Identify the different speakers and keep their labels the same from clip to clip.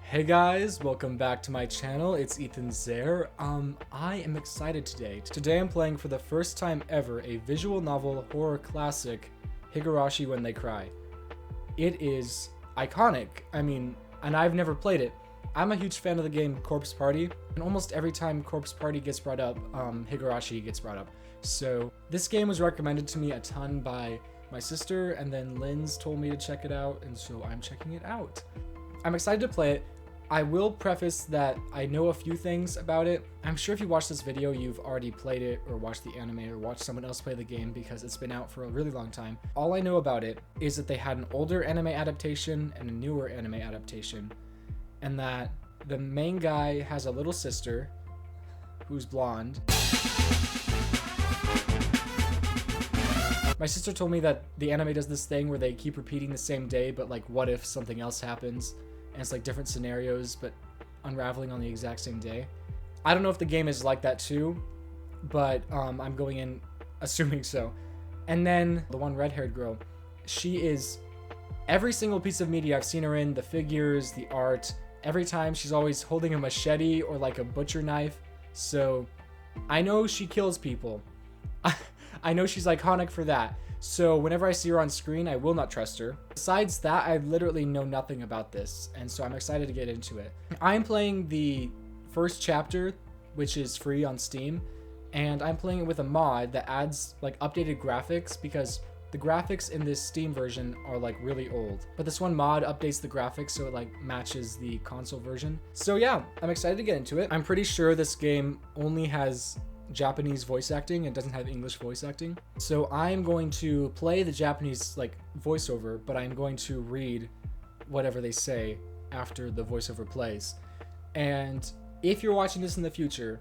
Speaker 1: Hey guys, welcome back to my channel. It's Ethan Zare. I am excited today. Today I'm playing for the first time ever a visual novel horror classic, Higurashi When They Cry. It is iconic. And I've never played it. I'm a huge fan of the game Corpse Party, and almost every time Corpse Party gets brought up, Higurashi gets brought up. So this game was recommended to me a ton by my sister, and then Lynn's told me to check it out, and so I'm checking it out. I'm excited to play it. I will preface that I know a few things about it. I'm sure if you watch this video, you've already played it or watched the anime or watched someone else play the game because it's been out for a really long time. All I know about it is that they had an older anime adaptation and a newer anime adaptation, and that the main guy has a little sister who's blonde. My sister told me that the anime does this thing where they keep repeating the same day, but like what if something else happens? And it's like different scenarios, but unraveling on the exact same day. I don't know if the game is like that too, but I'm going in assuming so. And then the one red-haired girl, she is every single piece of media I've seen her in, the figures, the art, every time she's always holding a machete or like a butcher knife. So I know she kills people. I know she's iconic for that. So whenever I see her on screen, I will not trust her. Besides that, I literally know nothing about this, and so I'm excited to get into it. I'm playing the first chapter, which is free on Steam, and I'm playing it with a mod that adds like updated graphics because the graphics in this Steam version are like really old. But this one mod updates the graphics so it like matches the console version. So yeah, I'm excited to get into it. I'm pretty sure this game only has Japanese voice acting and doesn't have English voice acting. So I'm going to play the Japanese like voiceover, but I'm going to read whatever they say after the voiceover plays. And if you're watching this in the future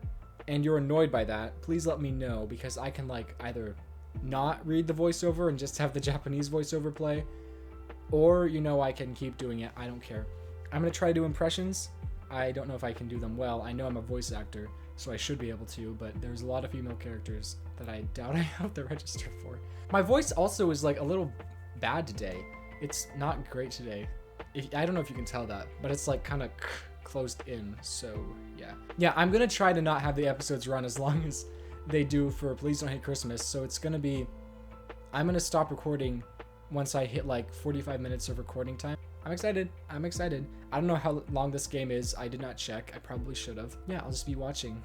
Speaker 1: and you're annoyed by that, please let me know, because I can like either not read the voiceover and just have the Japanese voiceover play, or I can keep doing it. I don't care. I'm gonna try to do impressions. I don't know if I can do them well. I know I'm a voice actor, so I should be able to, but there's a lot of female characters that I doubt I have the register for. My voice also is like a little bad today. It's not great today. I don't know if you can tell that, but it's like kind of closed in, so yeah. Yeah, I'm gonna try to not have the episodes run as long as they do for Please Don't Hate Christmas, so it's gonna be, I'm gonna stop recording once I hit like 45 minutes of recording time. I'm excited. I don't know how long this game is. I did not check. I probably should have. Yeah, I'll just be watching.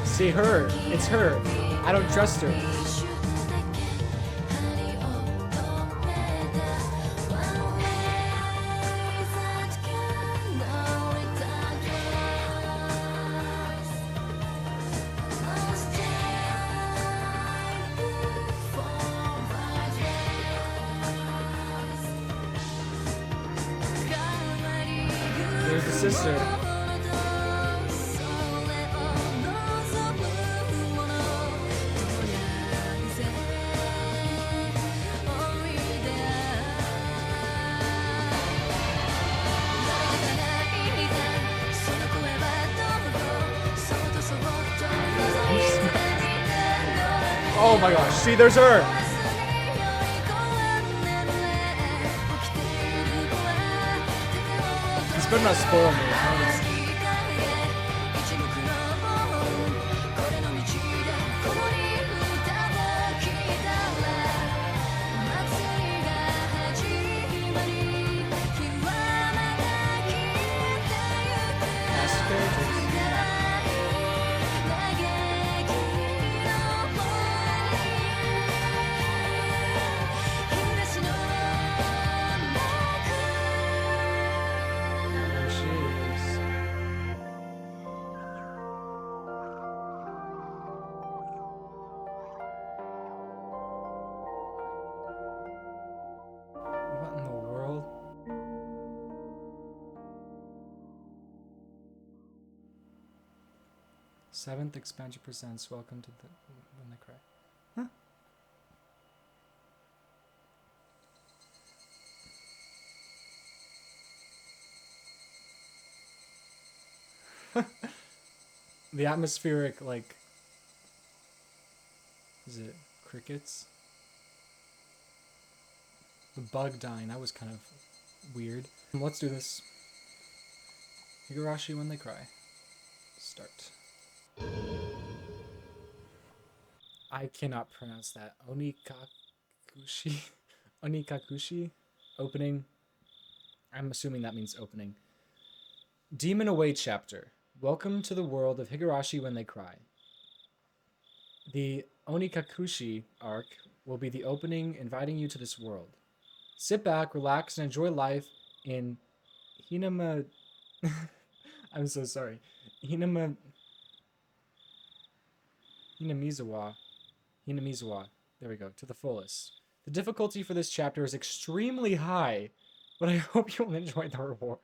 Speaker 1: See her. It's her. I don't trust her. There's the sister. Oh my gosh, see, there's her! He's better not spoil me. There she is. 7th expansion presents Welcome to the When They Cry. Huh? The atmospheric, like, is it crickets? The bug dying, that was kind of weird. Let's do this. Higurashi When They Cry. Start. I cannot pronounce that. Onikakushi? Onikakushi? Opening. I'm assuming that means opening. Demon Away chapter. Welcome to the world of Higurashi When They Cry. The Onikakushi arc will be the opening inviting you to this world. Sit back, relax, and enjoy life in Hinama... I'm so sorry. Hinamizawa. There we go, to the fullest. The difficulty for this chapter is extremely high, but I hope you'll enjoy the reward.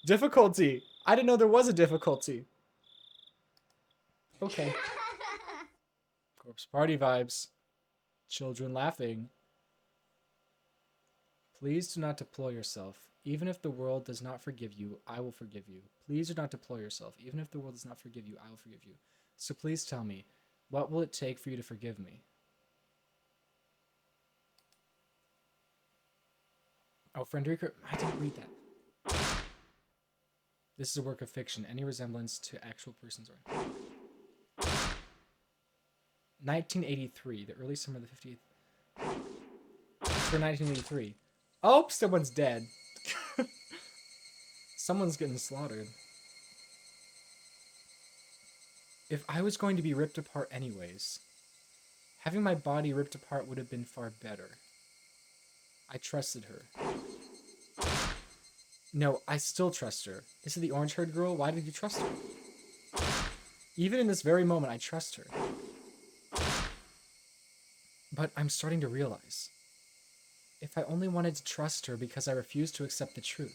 Speaker 1: Difficulty! I didn't know there was a difficulty. Okay. Corpse party vibes. Children laughing. Please do not deploy yourself. Even if the world does not forgive you, I will forgive you. Please do not deploy yourself. Even if the world does not forgive you, I will forgive you. So please tell me, what will it take for you to forgive me? Oh, Frederica, I didn't read that. This is a work of fiction. Any resemblance to actual persons or 1983, the early summer of the 50th. For 1983. Oh, someone's dead. Someone's getting slaughtered. If I was going to be ripped apart anyways, having my body ripped apart would have been far better. I trusted her. No, I still trust her. Is it the orange-haired girl? Why did you trust her? Even in this very moment, I trust her. But I'm starting to realize, if I only wanted to trust her because I refused to accept the truth.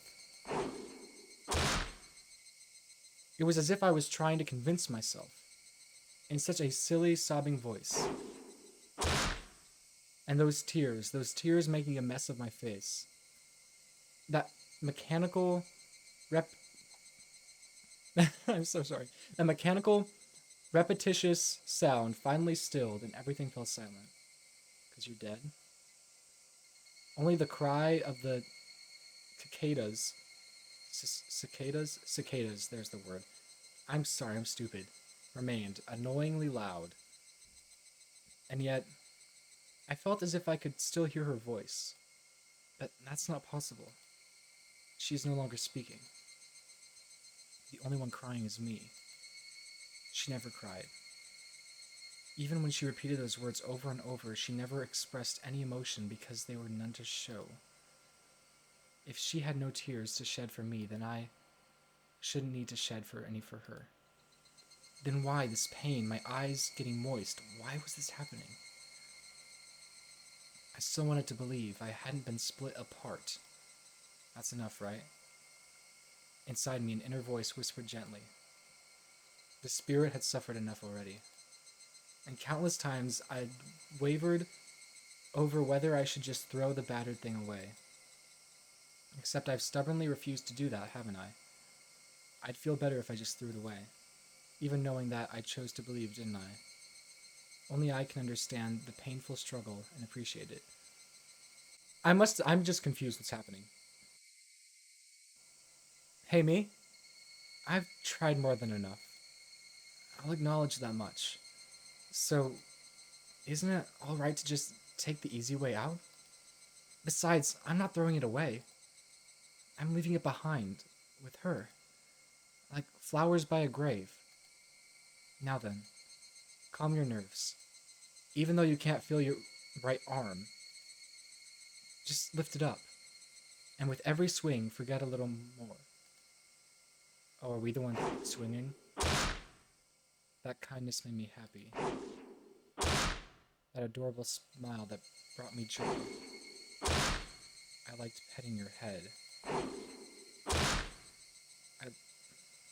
Speaker 1: It was as if I was trying to convince myself, in such a silly, sobbing voice. And those tears making a mess of my face. That mechanical I'm so sorry. That mechanical, repetitious sound finally stilled and everything fell silent. Because you're dead. Only the cry of the cicadas. Cicadas, there's the word. I'm sorry, I'm stupid. Remained annoyingly loud. And yet, I felt as if I could still hear her voice. But that's not possible. She's no longer speaking. The only one crying is me. She never cried. Even when she repeated those words over and over, she never expressed any emotion because they were none to show. If she had no tears to shed for me, then I shouldn't need to shed for any for her. Then why this pain, my eyes getting moist? Why was this happening? I still wanted to believe I hadn't been split apart. That's enough, right? Inside me, an inner voice whispered gently. The spirit had suffered enough already. And countless times I'd wavered over whether I should just throw the battered thing away. Except I've stubbornly refused to do that, haven't I? I'd feel better if I just threw it away. Even knowing that I chose to believe, didn't I? Only I can understand the painful struggle and appreciate it. I'm just confused what's happening. Hey, me? I've tried more than enough. I'll acknowledge that much. So, isn't it alright to just take the easy way out? Besides, I'm not throwing it away. I'm leaving it behind, with her. Like flowers by a grave. Now then, calm your nerves. Even though you can't feel your right arm, just lift it up. And with every swing, forget a little more. Oh, are we the one swinging? That kindness made me happy. That adorable smile that brought me joy. I liked petting your head. I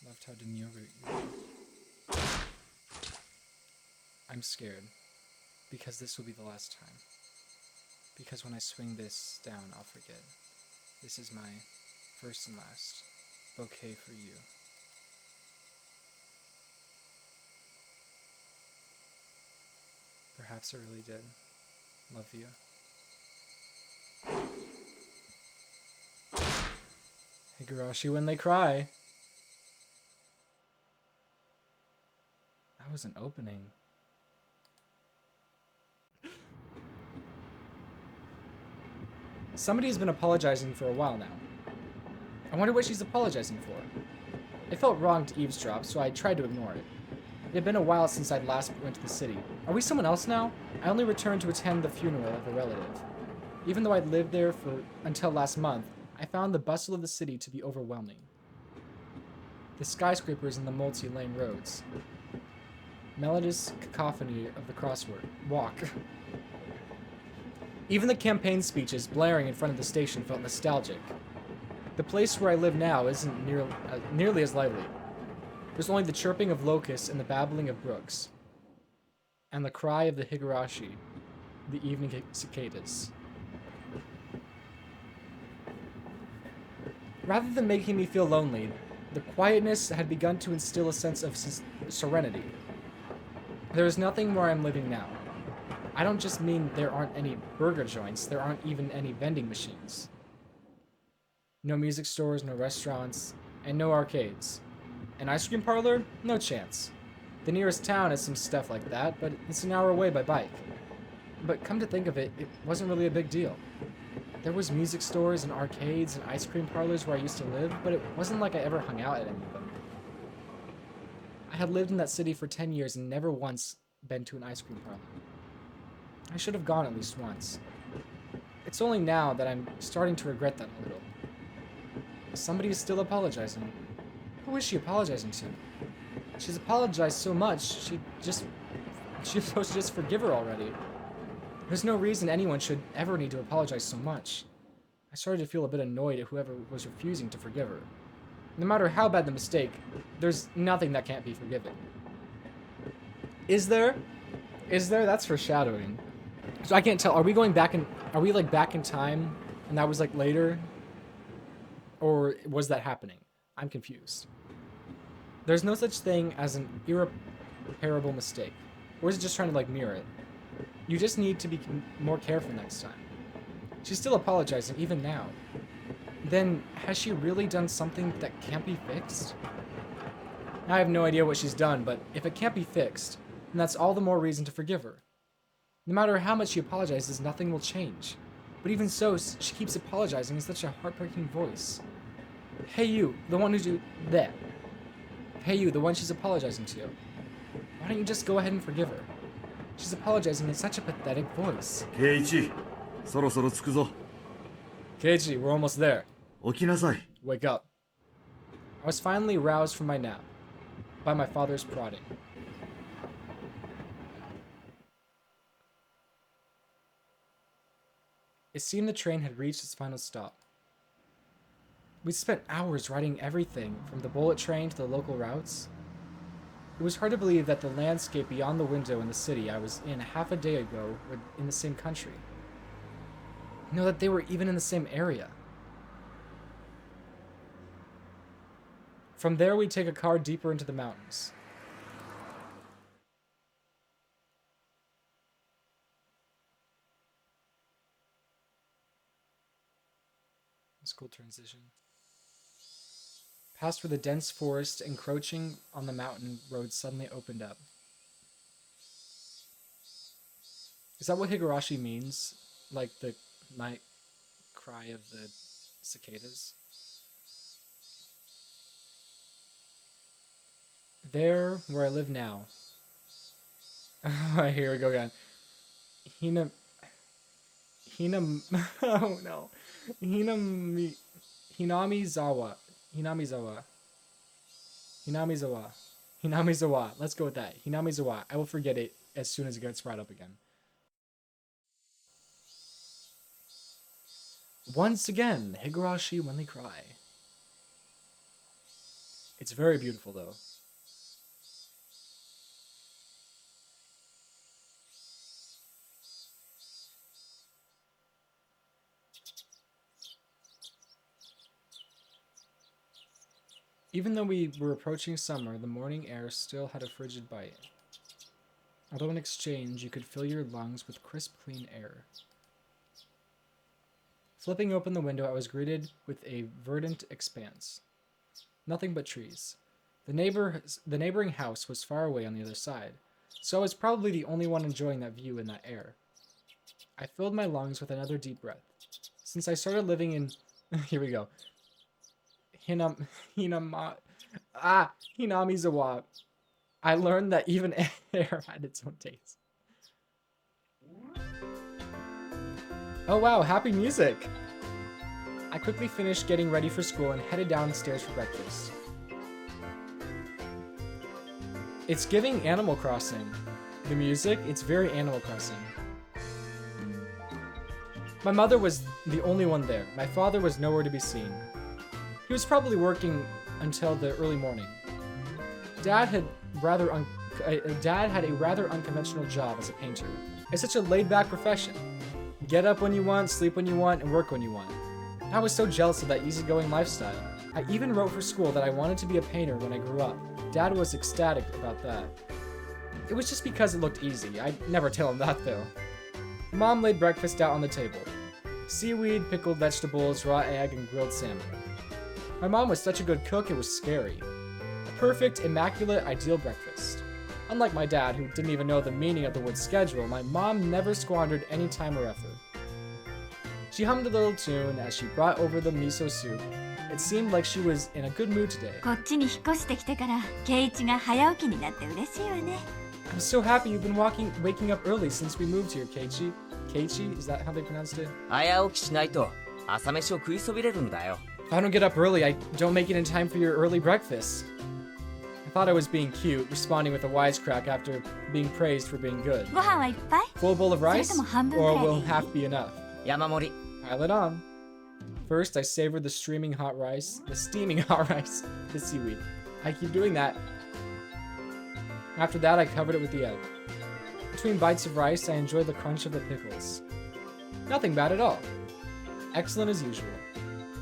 Speaker 1: loved how demure you were. I'm scared. Because this will be the last time. Because when I swing this down, I'll forget. This is my first and last bouquet for you. Perhaps I really did love you. Higurashi when they cry. That was an opening. Somebody has been apologizing for a while now. I wonder what she's apologizing for. It felt wrong to eavesdrop, so I tried to ignore it. It had been a while since I'd last went to the city. Are we someone else now? I only returned to attend the funeral of a relative. Even though I'd lived there until last month, I found the bustle of the city to be overwhelming. The skyscrapers and the multi-lane roads. Melodious cacophony of the crossword. Walk. Even the campaign speeches blaring in front of the station felt nostalgic. The place where I live now isn't nearly as lively. There's only the chirping of locusts and the babbling of brooks. And the cry of the Higurashi, the evening cicadas. Rather than making me feel lonely, the quietness had begun to instill a sense of serenity. There is nothing where I'm living now. I don't just mean there aren't any burger joints, there aren't even any vending machines. No music stores, no restaurants, and no arcades. An ice cream parlor? No chance. The nearest town has some stuff like that, but it's an hour away by bike. But come to think of it, it wasn't really a big deal. There was music stores and arcades and ice cream parlors where I used to live, but it wasn't like I ever hung out at any of them. I had lived in that city for 10 years and never once been to an ice cream parlor. I should have gone at least once. It's only now that I'm starting to regret that a little. Somebody is still apologizing. Who is she apologizing to? She's apologized so much, she's supposed to just forgive her already. There's no reason anyone should ever need to apologize so much. I started to feel a bit annoyed at whoever was refusing to forgive her. No matter how bad the mistake, there's nothing that can't be forgiven. Is there? Is there? That's foreshadowing. So I can't tell. Are we like back in time and that was like later? Or was that happening? I'm confused. There's no such thing as an irreparable mistake. Or is it just trying to like mirror it? You just need to be more careful next time. She's still apologizing even now. Then has she really done something that can't be fixed? I have no idea what she's done, but if it can't be fixed, then that's all the more reason to forgive her. No matter how much she apologizes, nothing will change. But even so, she keeps apologizing in such a heartbreaking voice. Hey you, the one who's that. Hey you, the one she's apologizing to. Why don't you just go ahead and forgive her? She's apologizing in such a pathetic voice.
Speaker 2: Keiichi, そろそろ着くぞ。
Speaker 1: Keiichi, we're almost there.
Speaker 2: 起きなさい。
Speaker 1: Wake up. I was finally roused from my nap by my father's prodding. It seemed the train had reached its final stop. We spent hours riding everything from the bullet train to the local routes. It was hard to believe that the landscape beyond the window in the city I was in half a day ago were in the same country. That they were even in the same area. From there, we take a car deeper into the mountains. It's a cool transition. Past where the dense forest encroaching on the mountain road suddenly opened up. Is that what Higurashi means? Like the night cry of the cicadas? There, where I live now. Here we go again. Oh no. Hinamizawa. Let's go with that. Hinamizawa. I will forget it as soon as it gets brought up again. Once again, Higurashi when they cry. It's very beautiful though. Even though we were approaching summer, the morning air still had a frigid bite. Although in exchange, you could fill your lungs with crisp, clean air. Flipping open the window, I was greeted with a verdant expanse. Nothing but trees. The neighboring house was far away on the other side, so I was probably the only one enjoying that view and that air. I filled my lungs with another deep breath. Since I started living in... Here we go. Hinamizawa. I learned that even air had its own taste. Oh wow, happy music! I quickly finished getting ready for school and headed downstairs for breakfast. It's giving Animal Crossing. The music, it's very Animal Crossing. My mother was the only one there. My father was nowhere to be seen. He was probably working until the early morning. Dad had a rather unconventional job as a painter. It's such a laid-back profession. Get up when you want, sleep when you want, and work when you want. I was so jealous of that easygoing lifestyle. I even wrote for school that I wanted to be a painter when I grew up. Dad was ecstatic about that. It was just because it looked easy. I'd never tell him that though. Mom laid breakfast out on the table. Seaweed, pickled vegetables, raw egg, and grilled salmon. My mom was such a good cook, it was scary. A perfect, immaculate, ideal breakfast. Unlike my dad, who didn't even know the meaning of the word schedule, my mom never squandered any time or effort. She hummed a little tune as she brought over the miso soup. It seemed like she was in a good mood today.
Speaker 3: こっちに引っ越してきてから、圭一が早起きになって嬉しいわね。
Speaker 1: I'm so happy you've been waking up early since we moved here, Keiichi. Keiichi, is that how they pronounced it?
Speaker 4: 早起きしないと朝飯を食いそびれるんだよ。
Speaker 1: If I don't get up early, I don't make it in time for your early breakfast. I thought I was being cute, responding with a wisecrack after being praised for being good.
Speaker 3: ご飯はいっぱい？
Speaker 1: Full bowl of rice?
Speaker 3: それとも半分
Speaker 1: Or
Speaker 3: くらいでい
Speaker 1: will
Speaker 3: い？
Speaker 1: half be enough?
Speaker 4: 山盛り。
Speaker 1: Pile it on. First, I savored the steaming hot rice, the seaweed. I keep doing that. After that, I covered it with the egg. Between bites of rice, I enjoyed the crunch of the pickles. Nothing bad at all. Excellent as usual.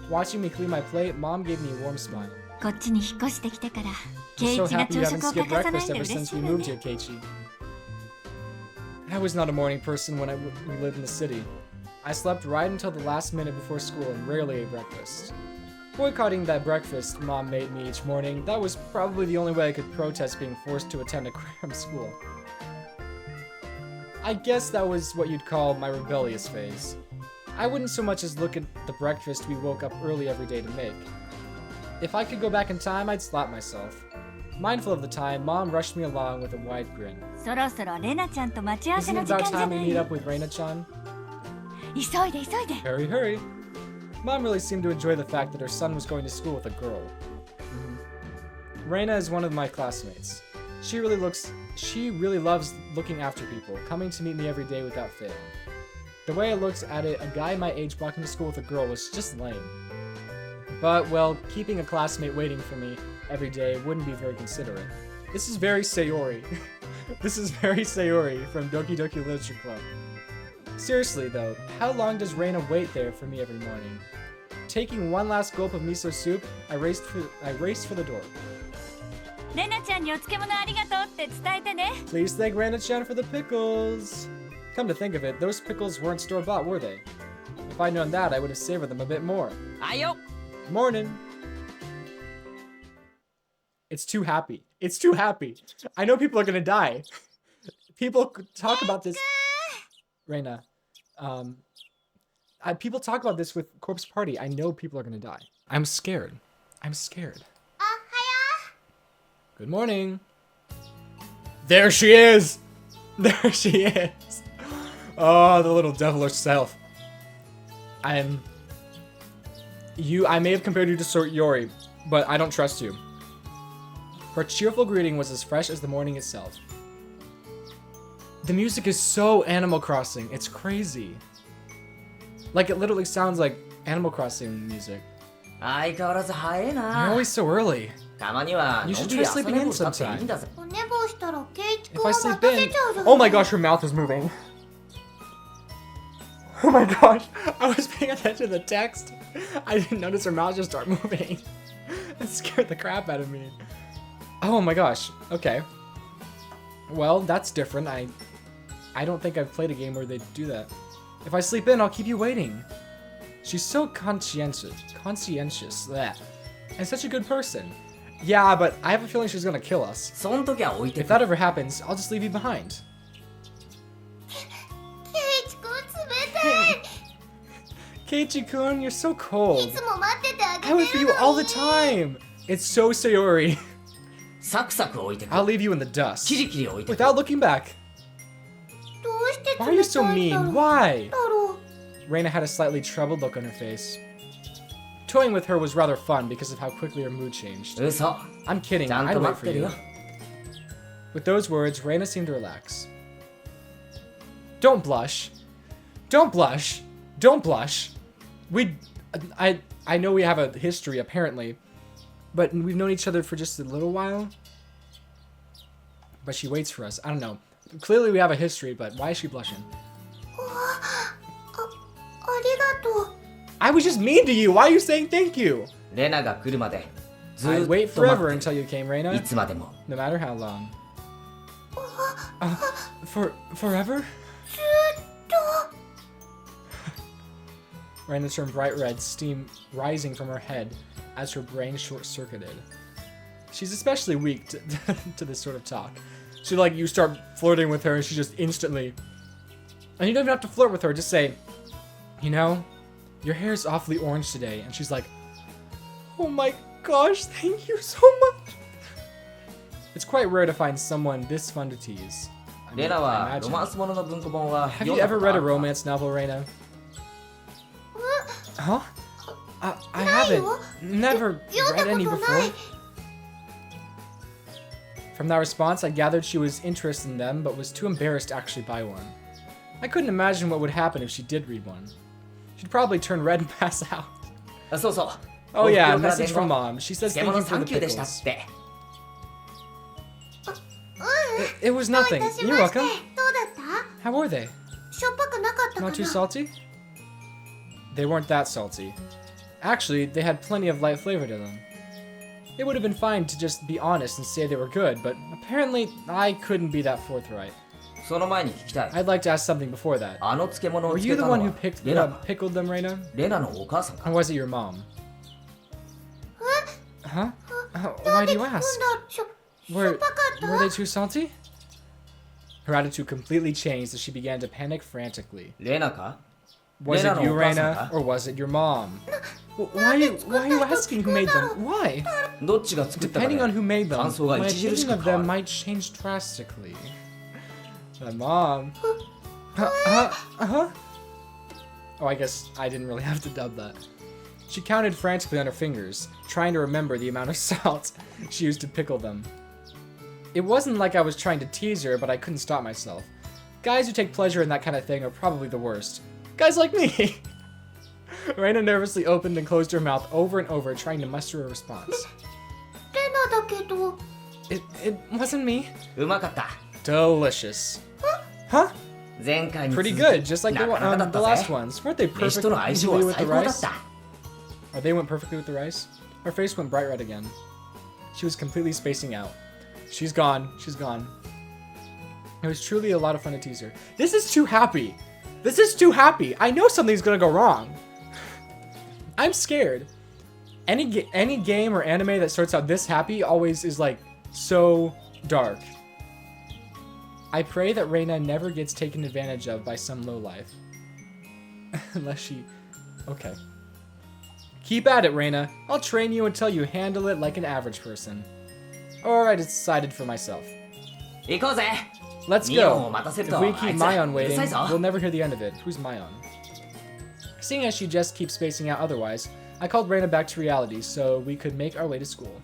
Speaker 1: Watching me clean my plate, Mom gave me a warm smile.
Speaker 3: こっちに引っ越してきてから、
Speaker 1: I'm
Speaker 3: 圭
Speaker 1: so
Speaker 3: 一が
Speaker 1: happy you
Speaker 3: 朝
Speaker 1: haven't
Speaker 3: 食を
Speaker 1: skipped
Speaker 3: 欠かさない
Speaker 1: breakfast
Speaker 3: んで
Speaker 1: ever
Speaker 3: 嬉
Speaker 1: since
Speaker 3: しい
Speaker 1: we
Speaker 3: わ
Speaker 1: moved
Speaker 3: ね。
Speaker 1: here, Keiichi. I was not a morning person when we lived in the city. I slept right until the last minute before school and rarely ate breakfast. Boycotting that breakfast Mom made me each morning, that was probably the only way I could protest being forced to attend a cram school. I guess that was what you'd call my rebellious phase. I wouldn't so much as look at the breakfast we woke up early every day to make. If I could go back in time, I'd slap myself. Mindful of the time, Mom rushed me along with a wide grin.
Speaker 3: そろそろレナちゃんと待ち合わせ
Speaker 1: Isn't
Speaker 3: の
Speaker 1: it
Speaker 3: 時
Speaker 1: about
Speaker 3: 間じゃ
Speaker 1: time
Speaker 3: な
Speaker 1: we
Speaker 3: い
Speaker 1: meet up with Reina-chan?
Speaker 3: 急いで急いで。
Speaker 1: Hurry, hurry. Mom really seemed to enjoy the fact that her son was going to school with a girl. Reina is one of my classmates. She really loves looking after people, coming to meet me every day without fail. The way I looked at it, a guy my age walking to school with a girl was just lame. But, well, keeping a classmate waiting for me every day wouldn't be very considerate. This is very Sayori. This is very Sayori from Doki Doki Literature Club. Seriously though, how long does Reina wait there for me every morning? Taking one last gulp of miso soup, I raced for the door.
Speaker 3: レナちゃんにお漬物ありがとうって伝えてね。
Speaker 1: Please thank Reina-chan for the pickles. Come to think of it, those pickles weren't store-bought, were they? If I'd known that, I would have savored them a bit more.
Speaker 4: あよ。
Speaker 1: Morning. It's too happy. It's too happy. I know people are gonna die. People talk about this. Reina. People talk about this with Corpse Party. I know people are gonna die. I'm scared. I'm scared. Good morning. There she is. There she is. Oh, the little devil herself. I may have compared you to Yori, but I don't trust you. Her cheerful greeting was as fresh as the morning itself. The music is so Animal Crossing. It's crazy. Like, it literally sounds like Animal Crossing music.
Speaker 4: 相変わらず早い
Speaker 1: You're
Speaker 4: な。
Speaker 1: always so early.
Speaker 4: たまには
Speaker 1: You
Speaker 4: の
Speaker 1: should
Speaker 4: んびり
Speaker 1: try
Speaker 4: 朝
Speaker 1: sleeping
Speaker 4: 寝
Speaker 1: in
Speaker 4: 坊したっていい
Speaker 1: sometime.
Speaker 4: んだぜ。
Speaker 3: お寝坊したら圭一
Speaker 1: If
Speaker 3: 君
Speaker 1: I
Speaker 3: を
Speaker 1: sleep
Speaker 3: 待たせ
Speaker 1: in...
Speaker 3: ちゃうじゃない。
Speaker 1: Oh my gosh, her mouth is moving. Oh my gosh, I was paying attention to the text. I didn't notice her mouth just start moving. That scared the crap out of me. Oh my gosh. Okay. Well, that's different. I don't think I've played a game where they do that. If I sleep in, I'll keep you waiting. She's so conscientious. That. And such a good person. Yeah, but I have a feeling she's gonna kill us.
Speaker 4: その時は置いて
Speaker 1: If
Speaker 4: く
Speaker 1: that ever happens, I'll just leave you behind.
Speaker 3: ケイチくん冷たい。
Speaker 1: Keiichi-kun, you're so
Speaker 3: い
Speaker 1: cold.
Speaker 3: つも待っててあげて
Speaker 1: I
Speaker 3: る
Speaker 1: wait for you all the time. It's so Sayori.
Speaker 4: サクサク置いてく
Speaker 1: I'll leave you in the dust.
Speaker 4: キリキリ置いてく
Speaker 1: Without looking back.
Speaker 3: どうして
Speaker 1: Why are you
Speaker 3: 冷
Speaker 1: so
Speaker 3: たいんだ
Speaker 1: mean?
Speaker 3: ろう
Speaker 1: Why?
Speaker 3: だろう。
Speaker 1: Reina had a slightly troubled look on her face. Toying with her was rather fun because of how quickly her mood changed.
Speaker 4: 嘘
Speaker 1: I'm kidding,
Speaker 4: ちゃん
Speaker 1: I'd
Speaker 4: と
Speaker 1: wait
Speaker 4: 待っ
Speaker 1: for
Speaker 4: てる
Speaker 1: you.
Speaker 4: よ
Speaker 1: With those words, Reina seemed to relax. Don't blush. Don't blush. Don't blush. I know we have a history, apparently. But we've known each other for just a little while. But she waits for us. I don't know. Clearly we have a history, but why is she blushing?
Speaker 3: ありがとう。
Speaker 1: I was just mean to you. Why are you saying thank you?
Speaker 4: レナが来るまでず
Speaker 1: I'd
Speaker 4: ー
Speaker 1: wait
Speaker 4: っと待
Speaker 1: forever
Speaker 4: っ
Speaker 1: until you came,
Speaker 4: てい
Speaker 1: Reina.
Speaker 4: つまでも
Speaker 1: No matter how long. Forever? Reina turned bright red, steam rising from her head as her brain short-circuited. She's especially weak to this sort of talk. So like you start flirting with her and she just instantly... And you don't even have to flirt with her, just say, you know, your hair's awfully orange today. And she's like, oh my gosh, thank you so much. It's quite rare to find someone this fun to tease. I
Speaker 4: レナ
Speaker 1: I
Speaker 4: は
Speaker 1: imagine.
Speaker 4: ロマンスものの文庫本は
Speaker 1: Have
Speaker 4: 読ん
Speaker 1: you
Speaker 4: だ
Speaker 1: ever
Speaker 4: こと
Speaker 1: read
Speaker 4: あ
Speaker 1: a
Speaker 4: るか
Speaker 1: romance novel, Reina? Huh? I
Speaker 3: ない
Speaker 1: haven't
Speaker 3: よ。
Speaker 1: never
Speaker 3: 読んだ
Speaker 1: read any
Speaker 3: こと
Speaker 1: before.
Speaker 3: ない。
Speaker 1: From that response, I gathered she was interested in them, but was too embarrassed to actually buy one. I couldn't imagine what would happen if she did read one. She'd probably turn red and pass out.
Speaker 4: あそうそう
Speaker 1: Oh yeah,
Speaker 4: お袋から
Speaker 1: message
Speaker 4: 伝
Speaker 1: from
Speaker 4: 言
Speaker 1: mom. She says
Speaker 4: 漬
Speaker 1: thank
Speaker 4: 物
Speaker 1: you
Speaker 4: サ
Speaker 1: for
Speaker 4: ン
Speaker 1: the
Speaker 4: キューでしたっ
Speaker 1: pickles.
Speaker 4: て
Speaker 1: It was
Speaker 3: どうい
Speaker 1: nothing.
Speaker 3: たし
Speaker 1: You're
Speaker 3: まして。
Speaker 1: welcome.
Speaker 3: どうだった
Speaker 1: How were they?
Speaker 3: しょっぱくなかったか
Speaker 1: Not too
Speaker 3: な
Speaker 1: salty? They weren't that salty. Actually, they had plenty of light flavor to them. It would have been fine to just be honest and say they were good, but apparently I couldn't be that forthright.
Speaker 4: その前に聞きたい
Speaker 1: I'd like to ask something before that.
Speaker 4: あの漬物を
Speaker 1: Were
Speaker 4: 漬
Speaker 1: you
Speaker 4: け
Speaker 1: the
Speaker 4: た
Speaker 1: one
Speaker 4: の
Speaker 1: who
Speaker 4: は
Speaker 1: picked
Speaker 4: レナ
Speaker 1: pickled them, Reina?
Speaker 4: レナのお母さん
Speaker 1: Or
Speaker 4: か
Speaker 1: was it your mom? Huh? Why do you
Speaker 3: なん
Speaker 1: ask?
Speaker 3: だしょっ
Speaker 1: Were,
Speaker 3: ぱかった
Speaker 1: were they too salty? Her attitude completely changed as she began to panic frantically.
Speaker 4: レナか
Speaker 1: Was
Speaker 4: Reina
Speaker 1: it
Speaker 4: no
Speaker 1: you,
Speaker 4: okaasan
Speaker 1: Reina,
Speaker 4: ka?
Speaker 1: or was it your mom? Why are you asking who made them? Why?
Speaker 4: どっちが作ったか
Speaker 1: Depending
Speaker 4: で
Speaker 1: on who made them,
Speaker 4: 感想が
Speaker 1: my
Speaker 4: 著し
Speaker 1: opinion
Speaker 4: く
Speaker 1: of
Speaker 4: 変
Speaker 1: them
Speaker 4: わる
Speaker 1: might change drastically. My mom. Oh, I guess I didn't really have to dub that. She counted frantically on her fingers, trying to remember the amount of salt she used to pickle them. It wasn't like I was trying to tease her, but I couldn't stop myself. Guys who take pleasure in that kind of thing are probably the worst. Guys like me! Reina nervously opened and closed her mouth over and over, trying to muster a response.
Speaker 3: レナだけど
Speaker 1: It wasn't me.
Speaker 4: うまかった
Speaker 1: Delicious. Huh?
Speaker 4: 前回に続
Speaker 1: Pretty
Speaker 4: き
Speaker 1: good, just like
Speaker 4: なかなかだっ
Speaker 1: the
Speaker 4: た
Speaker 1: last
Speaker 4: ぜ
Speaker 1: ones. Weren't they
Speaker 4: 飯
Speaker 1: perfect
Speaker 4: との相性
Speaker 1: easily
Speaker 4: は
Speaker 1: with the
Speaker 4: 最高だっ
Speaker 1: rice?
Speaker 4: た
Speaker 1: Oh, they went perfectly with the rice? Her face went bright red again. She was completely spacing out. She's gone. She's gone. It was truly a lot of fun to tease her. This is too happy. This is too happy. I know something's gonna go wrong. I'm scared. Any game or anime that starts out this happy always is like so dark. I pray that Reina never gets taken advantage of by some lowlife. Unless she... Okay. Keep at it, Reina. I'll train you until you handle it like an average person. Or I decided for myself.
Speaker 4: 行こうぜ
Speaker 1: Let's
Speaker 4: ミオンを
Speaker 1: go.
Speaker 4: 待たせる
Speaker 1: If
Speaker 4: と
Speaker 1: we
Speaker 4: あ
Speaker 1: keep
Speaker 4: いつ
Speaker 1: Maion
Speaker 4: う
Speaker 1: waiting,
Speaker 4: るさいぞ
Speaker 1: we'll never hear the end of it. Who's Maion? Seeing as she just keeps spacing out otherwise, I called Reina back to reality so we could make our way to school.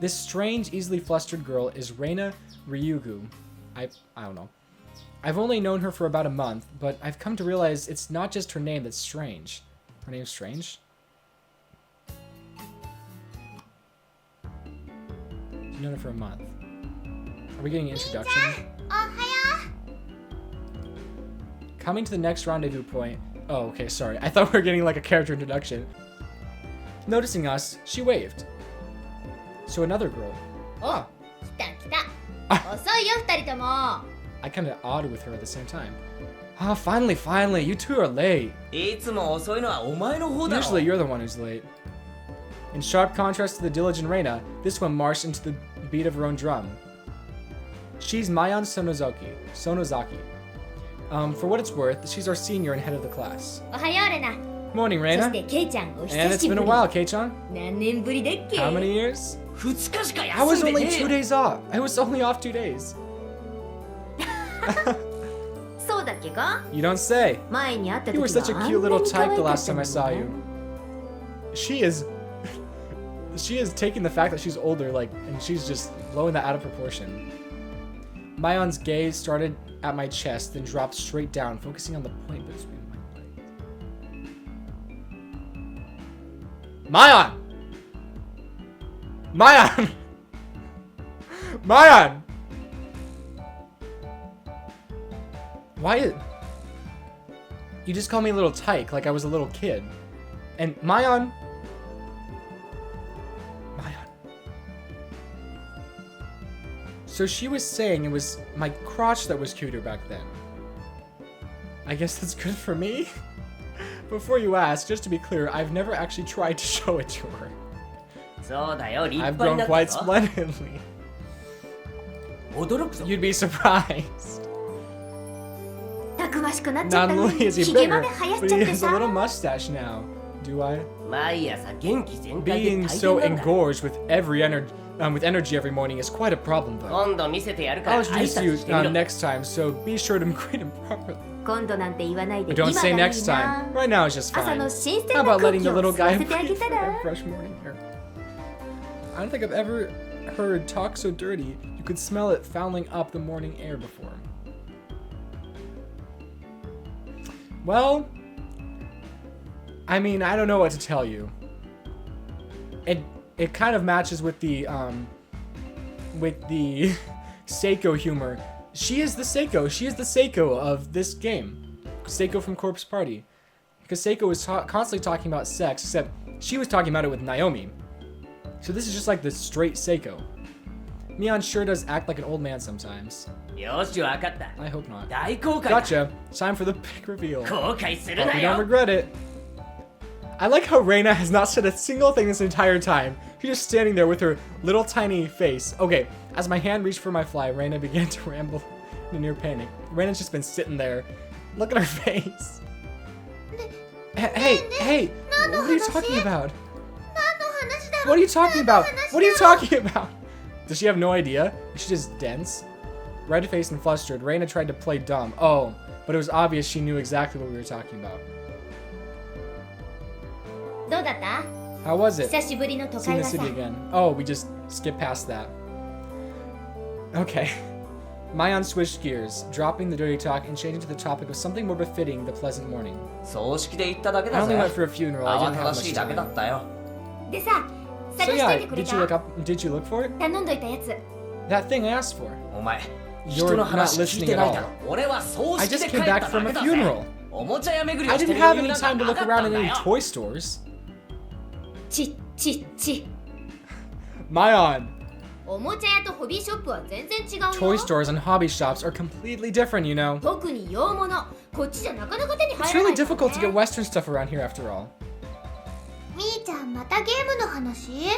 Speaker 1: This strange, easily flustered girl is Reina Ryugu. I don't know. I've only known her for about a month, but I've come to realize it's not just her name that's strange. Her name's strange? I've known her for a month. Are we getting an introduction?
Speaker 3: おはよ
Speaker 1: Coming to the next rendezvous point. Oh, okay, sorry. I thought we were getting like a character introduction. Noticing us, she waved. So another girl.
Speaker 5: お、
Speaker 1: Ah,
Speaker 5: 来た来た。遅いよ二人とも。
Speaker 1: I kind of odd with her at the same time. Ah, finally, you two are late.
Speaker 4: いつも遅いのはお前の方だろ
Speaker 1: Usually you're the one who's late. In sharp contrast to the diligent Reina, this one marched into the beat of her own drum. She's Mayan Sonozaki. For what it's worth, she's our senior and head of the class.
Speaker 5: おはようレナ。
Speaker 1: Morning,
Speaker 5: そ
Speaker 1: Reina.
Speaker 5: してケイちゃんお
Speaker 1: And
Speaker 5: 久
Speaker 1: it's
Speaker 5: しぶ
Speaker 1: been a
Speaker 5: り。
Speaker 1: while, Kei-chan.
Speaker 5: 何年ぶりだっけ？
Speaker 1: How many years?
Speaker 4: 2日しか
Speaker 1: I
Speaker 4: 休
Speaker 1: was
Speaker 4: んで
Speaker 1: only
Speaker 4: ね
Speaker 1: 2 days off. I was only off 2 days.
Speaker 5: そうだっけか？
Speaker 1: You don't say.
Speaker 5: 前に会った時
Speaker 1: You
Speaker 5: は
Speaker 1: were such a
Speaker 5: あん
Speaker 1: cute
Speaker 5: な
Speaker 1: little
Speaker 5: に可愛
Speaker 1: type the
Speaker 5: かっ
Speaker 1: last
Speaker 5: た
Speaker 1: time
Speaker 5: の
Speaker 1: I saw you. She is taking the fact that she's older, like, and she's just blowing that out of proportion. Mayon's gaze started at my chest, then dropped straight down, focusing on the point between my legs. Mayon! Mayon! Why is... You just call me a little tyke, like I was a little kid. And Mayon... So she was saying it was my crotch that was cuter back then. I guess that's good for me? Before you ask, just to be clear, I've never actually tried to show it to her.
Speaker 4: そうだよ立
Speaker 1: I've
Speaker 4: 派に
Speaker 1: grown
Speaker 4: なった
Speaker 1: quite
Speaker 4: ぞ
Speaker 1: splendidly.
Speaker 4: 驚くぞ
Speaker 1: You'd be surprised.
Speaker 5: たくましくなっちゃっ
Speaker 1: Not
Speaker 5: た
Speaker 1: only
Speaker 5: ね。
Speaker 1: is he
Speaker 5: ひげま
Speaker 1: bigger,
Speaker 5: で生やし
Speaker 1: but
Speaker 5: ちゃ
Speaker 1: he
Speaker 5: って
Speaker 1: has a
Speaker 5: さ。
Speaker 1: little mustache now. Do I?
Speaker 4: 毎朝元気全開で
Speaker 1: Being
Speaker 4: 大
Speaker 1: so
Speaker 4: 変なんだ
Speaker 1: engorged with energy every morning is quite a problem, though.
Speaker 4: 今度見せてやるか
Speaker 1: I'll
Speaker 4: ら挨
Speaker 1: introduce you
Speaker 4: 拶してみろ
Speaker 1: next time, so be sure to greet him properly.
Speaker 5: 今度なんて言わないで
Speaker 1: But
Speaker 5: 今
Speaker 1: don't
Speaker 5: がい
Speaker 1: say
Speaker 5: い
Speaker 1: next
Speaker 5: な
Speaker 1: time. Right now is just
Speaker 5: 朝
Speaker 1: fine.
Speaker 5: の新鮮
Speaker 1: How
Speaker 5: な
Speaker 1: about
Speaker 5: 空
Speaker 1: letting
Speaker 5: 気
Speaker 1: the
Speaker 5: を
Speaker 1: little
Speaker 5: 吸わ
Speaker 1: guy
Speaker 5: せてあげ
Speaker 1: breathe
Speaker 5: た
Speaker 1: for
Speaker 5: ら
Speaker 1: a fresh morning air? I don't think I've ever heard talk so dirty you could smell it fouling up the morning air before. Well, I mean, I don't know what to tell you. It kind of matches with the Seiko humor. She is the Seiko of this game. Seiko from Corpse Party. Because Seiko was constantly talking about sex, except she was talking about it with Naomi. So this is just like the straight Seiko. Mion sure does act like an old man sometimes.
Speaker 4: よし分かった
Speaker 1: I hope not.
Speaker 4: 大公開だ
Speaker 1: Gotcha. Time for the big reveal.
Speaker 4: 後悔する
Speaker 1: Hope
Speaker 4: な
Speaker 1: you don't
Speaker 4: よ
Speaker 1: regret it. I like how Reina has not said a single thing this entire time. She's just standing there with her little tiny face. Okay, as my hand reached for my fly, Reina began to ramble in near panic. Reina's just been sitting there. Look at her face. Hey, what are you talking about? What are you talking about? What are you talking about? Does she have no idea? Is she just dense? Red-faced and flustered, Reina tried to play dumb. Oh, but it was obvious she knew exactly what we were talking about.
Speaker 5: どうだった？
Speaker 1: How was it?
Speaker 5: 久しぶりの都
Speaker 1: Seeing
Speaker 5: 会
Speaker 1: the
Speaker 5: はさ。
Speaker 1: city again. Oh, we just skipped past that. Okay. Mayon switched gears, dropping the dirty talk and changing to the topic of something more befitting the pleasant morning.
Speaker 4: 葬式で行っただけ
Speaker 1: I
Speaker 4: だ
Speaker 1: only
Speaker 4: ぜ
Speaker 1: went for a funeral. I
Speaker 4: 慌
Speaker 1: didn't
Speaker 4: た
Speaker 1: have
Speaker 4: だし
Speaker 1: much
Speaker 4: いだけだっ
Speaker 1: time.
Speaker 4: たよ
Speaker 5: でさ、
Speaker 1: So
Speaker 5: 探し
Speaker 1: yeah,
Speaker 5: といてくれ
Speaker 1: did you look
Speaker 5: た？
Speaker 1: up? Did you look for it?
Speaker 5: 頼んどいたやつ。
Speaker 1: That thing I asked for.
Speaker 4: お前
Speaker 1: You're
Speaker 4: 人の
Speaker 1: not
Speaker 4: 話聞い
Speaker 1: listening
Speaker 4: て
Speaker 1: at
Speaker 4: ないだ
Speaker 1: all.
Speaker 4: ろ俺は葬
Speaker 1: I
Speaker 4: 式
Speaker 1: just
Speaker 4: で帰
Speaker 1: came
Speaker 4: った
Speaker 1: back
Speaker 4: だ
Speaker 1: from
Speaker 4: け
Speaker 1: a
Speaker 4: だぜ
Speaker 1: funeral.
Speaker 4: おもちゃ屋巡りを
Speaker 1: I
Speaker 4: して
Speaker 1: didn't
Speaker 4: る
Speaker 1: have
Speaker 4: 余
Speaker 1: any
Speaker 4: 裕なんか
Speaker 1: time to
Speaker 4: な
Speaker 1: look
Speaker 4: かった
Speaker 1: around
Speaker 4: ん
Speaker 1: in
Speaker 4: だ
Speaker 1: any
Speaker 4: よ
Speaker 1: toy stores.
Speaker 5: ち。
Speaker 1: Mayon,
Speaker 5: おもちゃ屋とホビーショップは全然違うよ。
Speaker 1: toy stores and hobby shops are completely different, you know.
Speaker 5: 特に洋物、こっちじゃなかなか手に
Speaker 1: It's
Speaker 5: 入ら
Speaker 1: really
Speaker 5: ないからね。
Speaker 1: difficult to get Western stuff around here after all.
Speaker 5: みーちゃんまたゲームの話？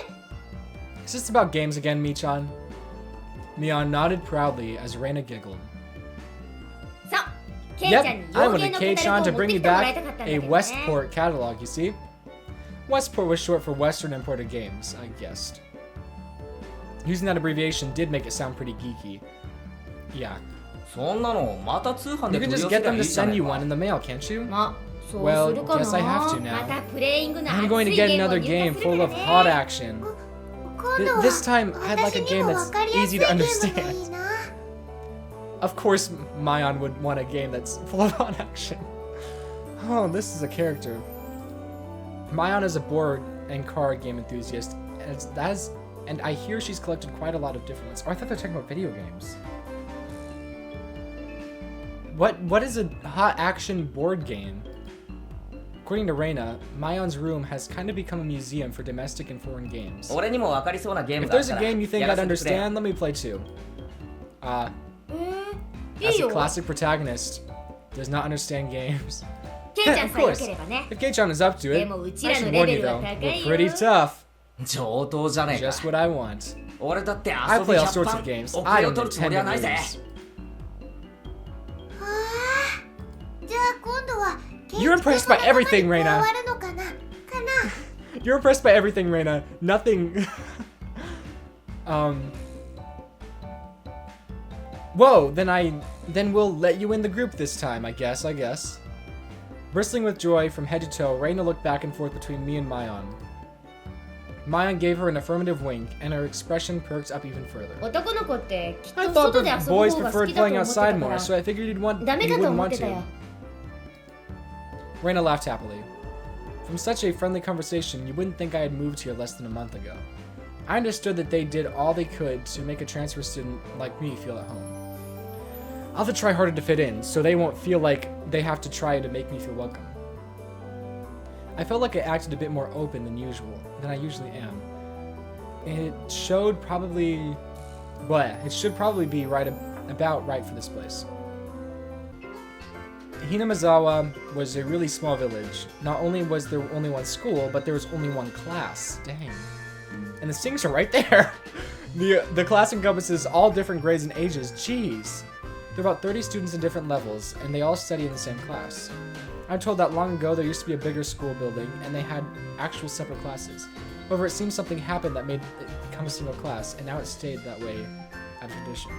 Speaker 1: Is this about games again, Michan? Mion nodded proudly as Reina giggled.
Speaker 5: そう、ケイちゃん
Speaker 1: Yep,
Speaker 5: に
Speaker 1: I
Speaker 5: 洋
Speaker 1: wanted
Speaker 5: 芸の
Speaker 1: Kei
Speaker 5: カタ
Speaker 1: Chan
Speaker 5: ロ
Speaker 1: to
Speaker 5: グを持っ
Speaker 1: bring
Speaker 5: て
Speaker 1: me
Speaker 5: きてもらい
Speaker 1: back
Speaker 5: たかったんだけ
Speaker 1: a
Speaker 5: どね。
Speaker 1: Westport catalog, you see? Westport was short for Western imported games, I guessed. Using that abbreviation did make it sound pretty geeky. Yeah.
Speaker 4: そんなのまた通販
Speaker 1: You
Speaker 4: で
Speaker 1: can
Speaker 4: 取り
Speaker 1: just
Speaker 4: 寄せ
Speaker 1: get
Speaker 4: りゃ
Speaker 1: them
Speaker 4: い
Speaker 1: to
Speaker 4: いじゃ
Speaker 1: send
Speaker 4: ない
Speaker 1: you
Speaker 4: か
Speaker 1: one in the mail, can't you?
Speaker 5: まあ、そう
Speaker 1: Well,
Speaker 5: するかな。
Speaker 1: guess I have to now.
Speaker 5: またプレイングな
Speaker 1: I'm
Speaker 5: 熱
Speaker 1: going to
Speaker 5: い
Speaker 1: get
Speaker 5: ゲームを
Speaker 1: another
Speaker 5: 入
Speaker 1: game
Speaker 5: 荷する
Speaker 1: full
Speaker 5: か
Speaker 1: of
Speaker 5: ら
Speaker 1: hot
Speaker 5: ね。
Speaker 1: action.
Speaker 5: 今度は
Speaker 1: This time, I'd like a
Speaker 5: 私に
Speaker 1: game
Speaker 5: も
Speaker 1: that's
Speaker 5: 分かりやす
Speaker 1: easy
Speaker 5: いゲ
Speaker 1: to
Speaker 5: ームがいい
Speaker 1: understand.
Speaker 5: な。
Speaker 1: Of course, Mayon would want a game that's full of hot action. Oh, this is a character. Mayon is a board and card game enthusiast, and I hear she's collected quite a lot of different ones. Oh, I thought they were talking about video games. What is a hot action board game? According to Reina, Mayon's room has kind of become a museum for domestic and foreign games.
Speaker 4: 俺にも分かりそうなゲーム
Speaker 1: If
Speaker 4: があっ
Speaker 1: there's
Speaker 4: た
Speaker 1: a
Speaker 4: ら
Speaker 1: game you think
Speaker 4: やら
Speaker 1: I'd
Speaker 4: せてくれ
Speaker 1: understand, let me play too.
Speaker 5: い
Speaker 1: As
Speaker 5: い
Speaker 1: a
Speaker 5: よ
Speaker 1: classic protagonist, does not understand games.
Speaker 5: ケイちゃん
Speaker 1: Of
Speaker 5: さえ良
Speaker 1: course.
Speaker 5: ければね
Speaker 1: If Kei-chan is up to
Speaker 5: で
Speaker 1: it,
Speaker 5: もう
Speaker 1: I
Speaker 5: ちら
Speaker 1: should
Speaker 5: の
Speaker 1: warn
Speaker 5: レベ
Speaker 1: you
Speaker 5: ルは
Speaker 1: though,
Speaker 5: 高
Speaker 1: we're
Speaker 5: いよ
Speaker 1: pretty tough.
Speaker 4: 上等じゃねえか
Speaker 1: Just what I want.
Speaker 4: 俺だって
Speaker 1: I
Speaker 4: 遊び
Speaker 1: play all
Speaker 4: 100
Speaker 1: sorts
Speaker 4: 番
Speaker 1: of games.
Speaker 4: 遅
Speaker 1: I
Speaker 4: れを
Speaker 1: don't
Speaker 4: 取るつもり
Speaker 1: intend
Speaker 4: は
Speaker 1: to
Speaker 4: ないぜ
Speaker 1: lose.
Speaker 5: じゃあ今度は
Speaker 1: You're impressed by everything, Reina.
Speaker 5: 加わるのかな
Speaker 1: You're impressed by everything, Reina. Nothing. Whoa, then we'll let you in the group this time, I guess. Bristling with joy from head to toe, Reina looked back and forth between me and Mayon. Mayon gave her an affirmative wink, and her expression perked up even further.
Speaker 5: 男の子ってきっ
Speaker 1: I
Speaker 5: と
Speaker 1: thought
Speaker 5: 外で遊
Speaker 1: that
Speaker 5: ぶ
Speaker 1: boys
Speaker 5: 方が好
Speaker 1: preferred
Speaker 5: きだと
Speaker 1: playing
Speaker 5: 思ってた
Speaker 1: outside
Speaker 5: か
Speaker 1: more,
Speaker 5: ら
Speaker 1: so I figured you
Speaker 5: ダメかと
Speaker 1: wouldn't
Speaker 5: 思っ
Speaker 1: want
Speaker 5: てた
Speaker 1: to.
Speaker 5: よ
Speaker 1: Reina laughed happily. From such a friendly conversation, you wouldn't think I had moved here less than a month ago. I understood that they did all they could to make a transfer student like me feel at home. I'll have to try harder to fit in, so they won't feel like they have to try to make me feel welcome. I felt like I acted a bit more open than I usually am. It should probably be about right for this place. Hinamazawa was a really small village. Not only was there only one school, but there was only one class. Dang. And the sinks are right there. The class encompasses all different grades and ages. Jeez. There are about 30 students in different levels, and they all study in the same class. I'm told that long ago there used to be a bigger school building, and they had actual separate classes. However, it seems something happened that made it become a single class, and now it stayed that way out of tradition.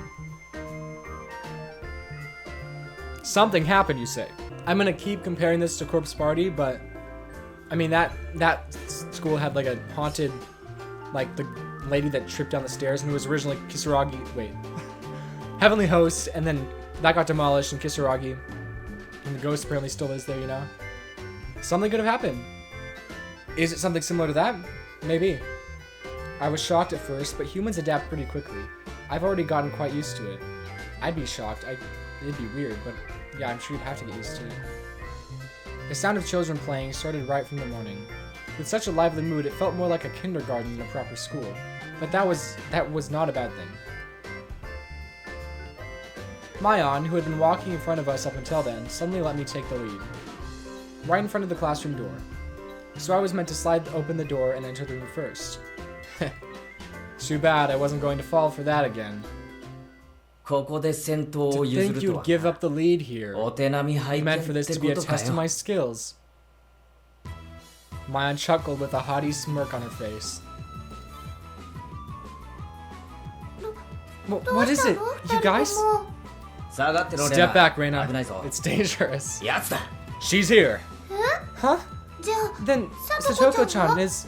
Speaker 1: Something happened, you say. I'm gonna keep comparing this to Corpse Party, but I mean that school had like a haunted, like the lady that tripped down the stairs, and who was originally Kisaragi. Wait, Heavenly Host, and then that got demolished, and Kisaragi, and the ghost apparently still is there. You know, something could have happened. Is it something similar to that? Maybe. I was shocked at first, but humans adapt pretty quickly. I've already gotten quite used to it. I'd be shocked. It'd be weird, but yeah, I'm sure you'd have to get used to it. The sound of children playing started right from the morning. With such a lively mood, it felt more like a kindergarten than a proper school. But that was not a bad thing. Mayon, who had been walking in front of us up until then, suddenly let me take the lead. Right in front of the classroom door. So I was meant to slide open the door and enter the room first. Too bad I wasn't going to fall for that again.
Speaker 4: ここで先頭
Speaker 1: To
Speaker 4: を譲
Speaker 1: think
Speaker 4: ると
Speaker 1: you'd
Speaker 4: は
Speaker 1: give up the lead here.
Speaker 4: お手並み
Speaker 1: You
Speaker 4: 拝見
Speaker 1: meant for
Speaker 4: っ
Speaker 1: this
Speaker 4: て
Speaker 1: to
Speaker 4: こ
Speaker 1: be a
Speaker 4: とか
Speaker 1: test of
Speaker 4: よ
Speaker 1: my skills. Mayan chuckled with a haughty smirk on her face. What is it? You guys?
Speaker 4: 下がってろレ
Speaker 1: Step
Speaker 4: ナ
Speaker 1: back, Reina.
Speaker 4: 危ないぞ
Speaker 1: It's dangerous.
Speaker 4: やつだ
Speaker 1: She's here. Huh?
Speaker 5: じゃあ
Speaker 1: Then
Speaker 5: Satoko-chan
Speaker 1: Satoko-chan is...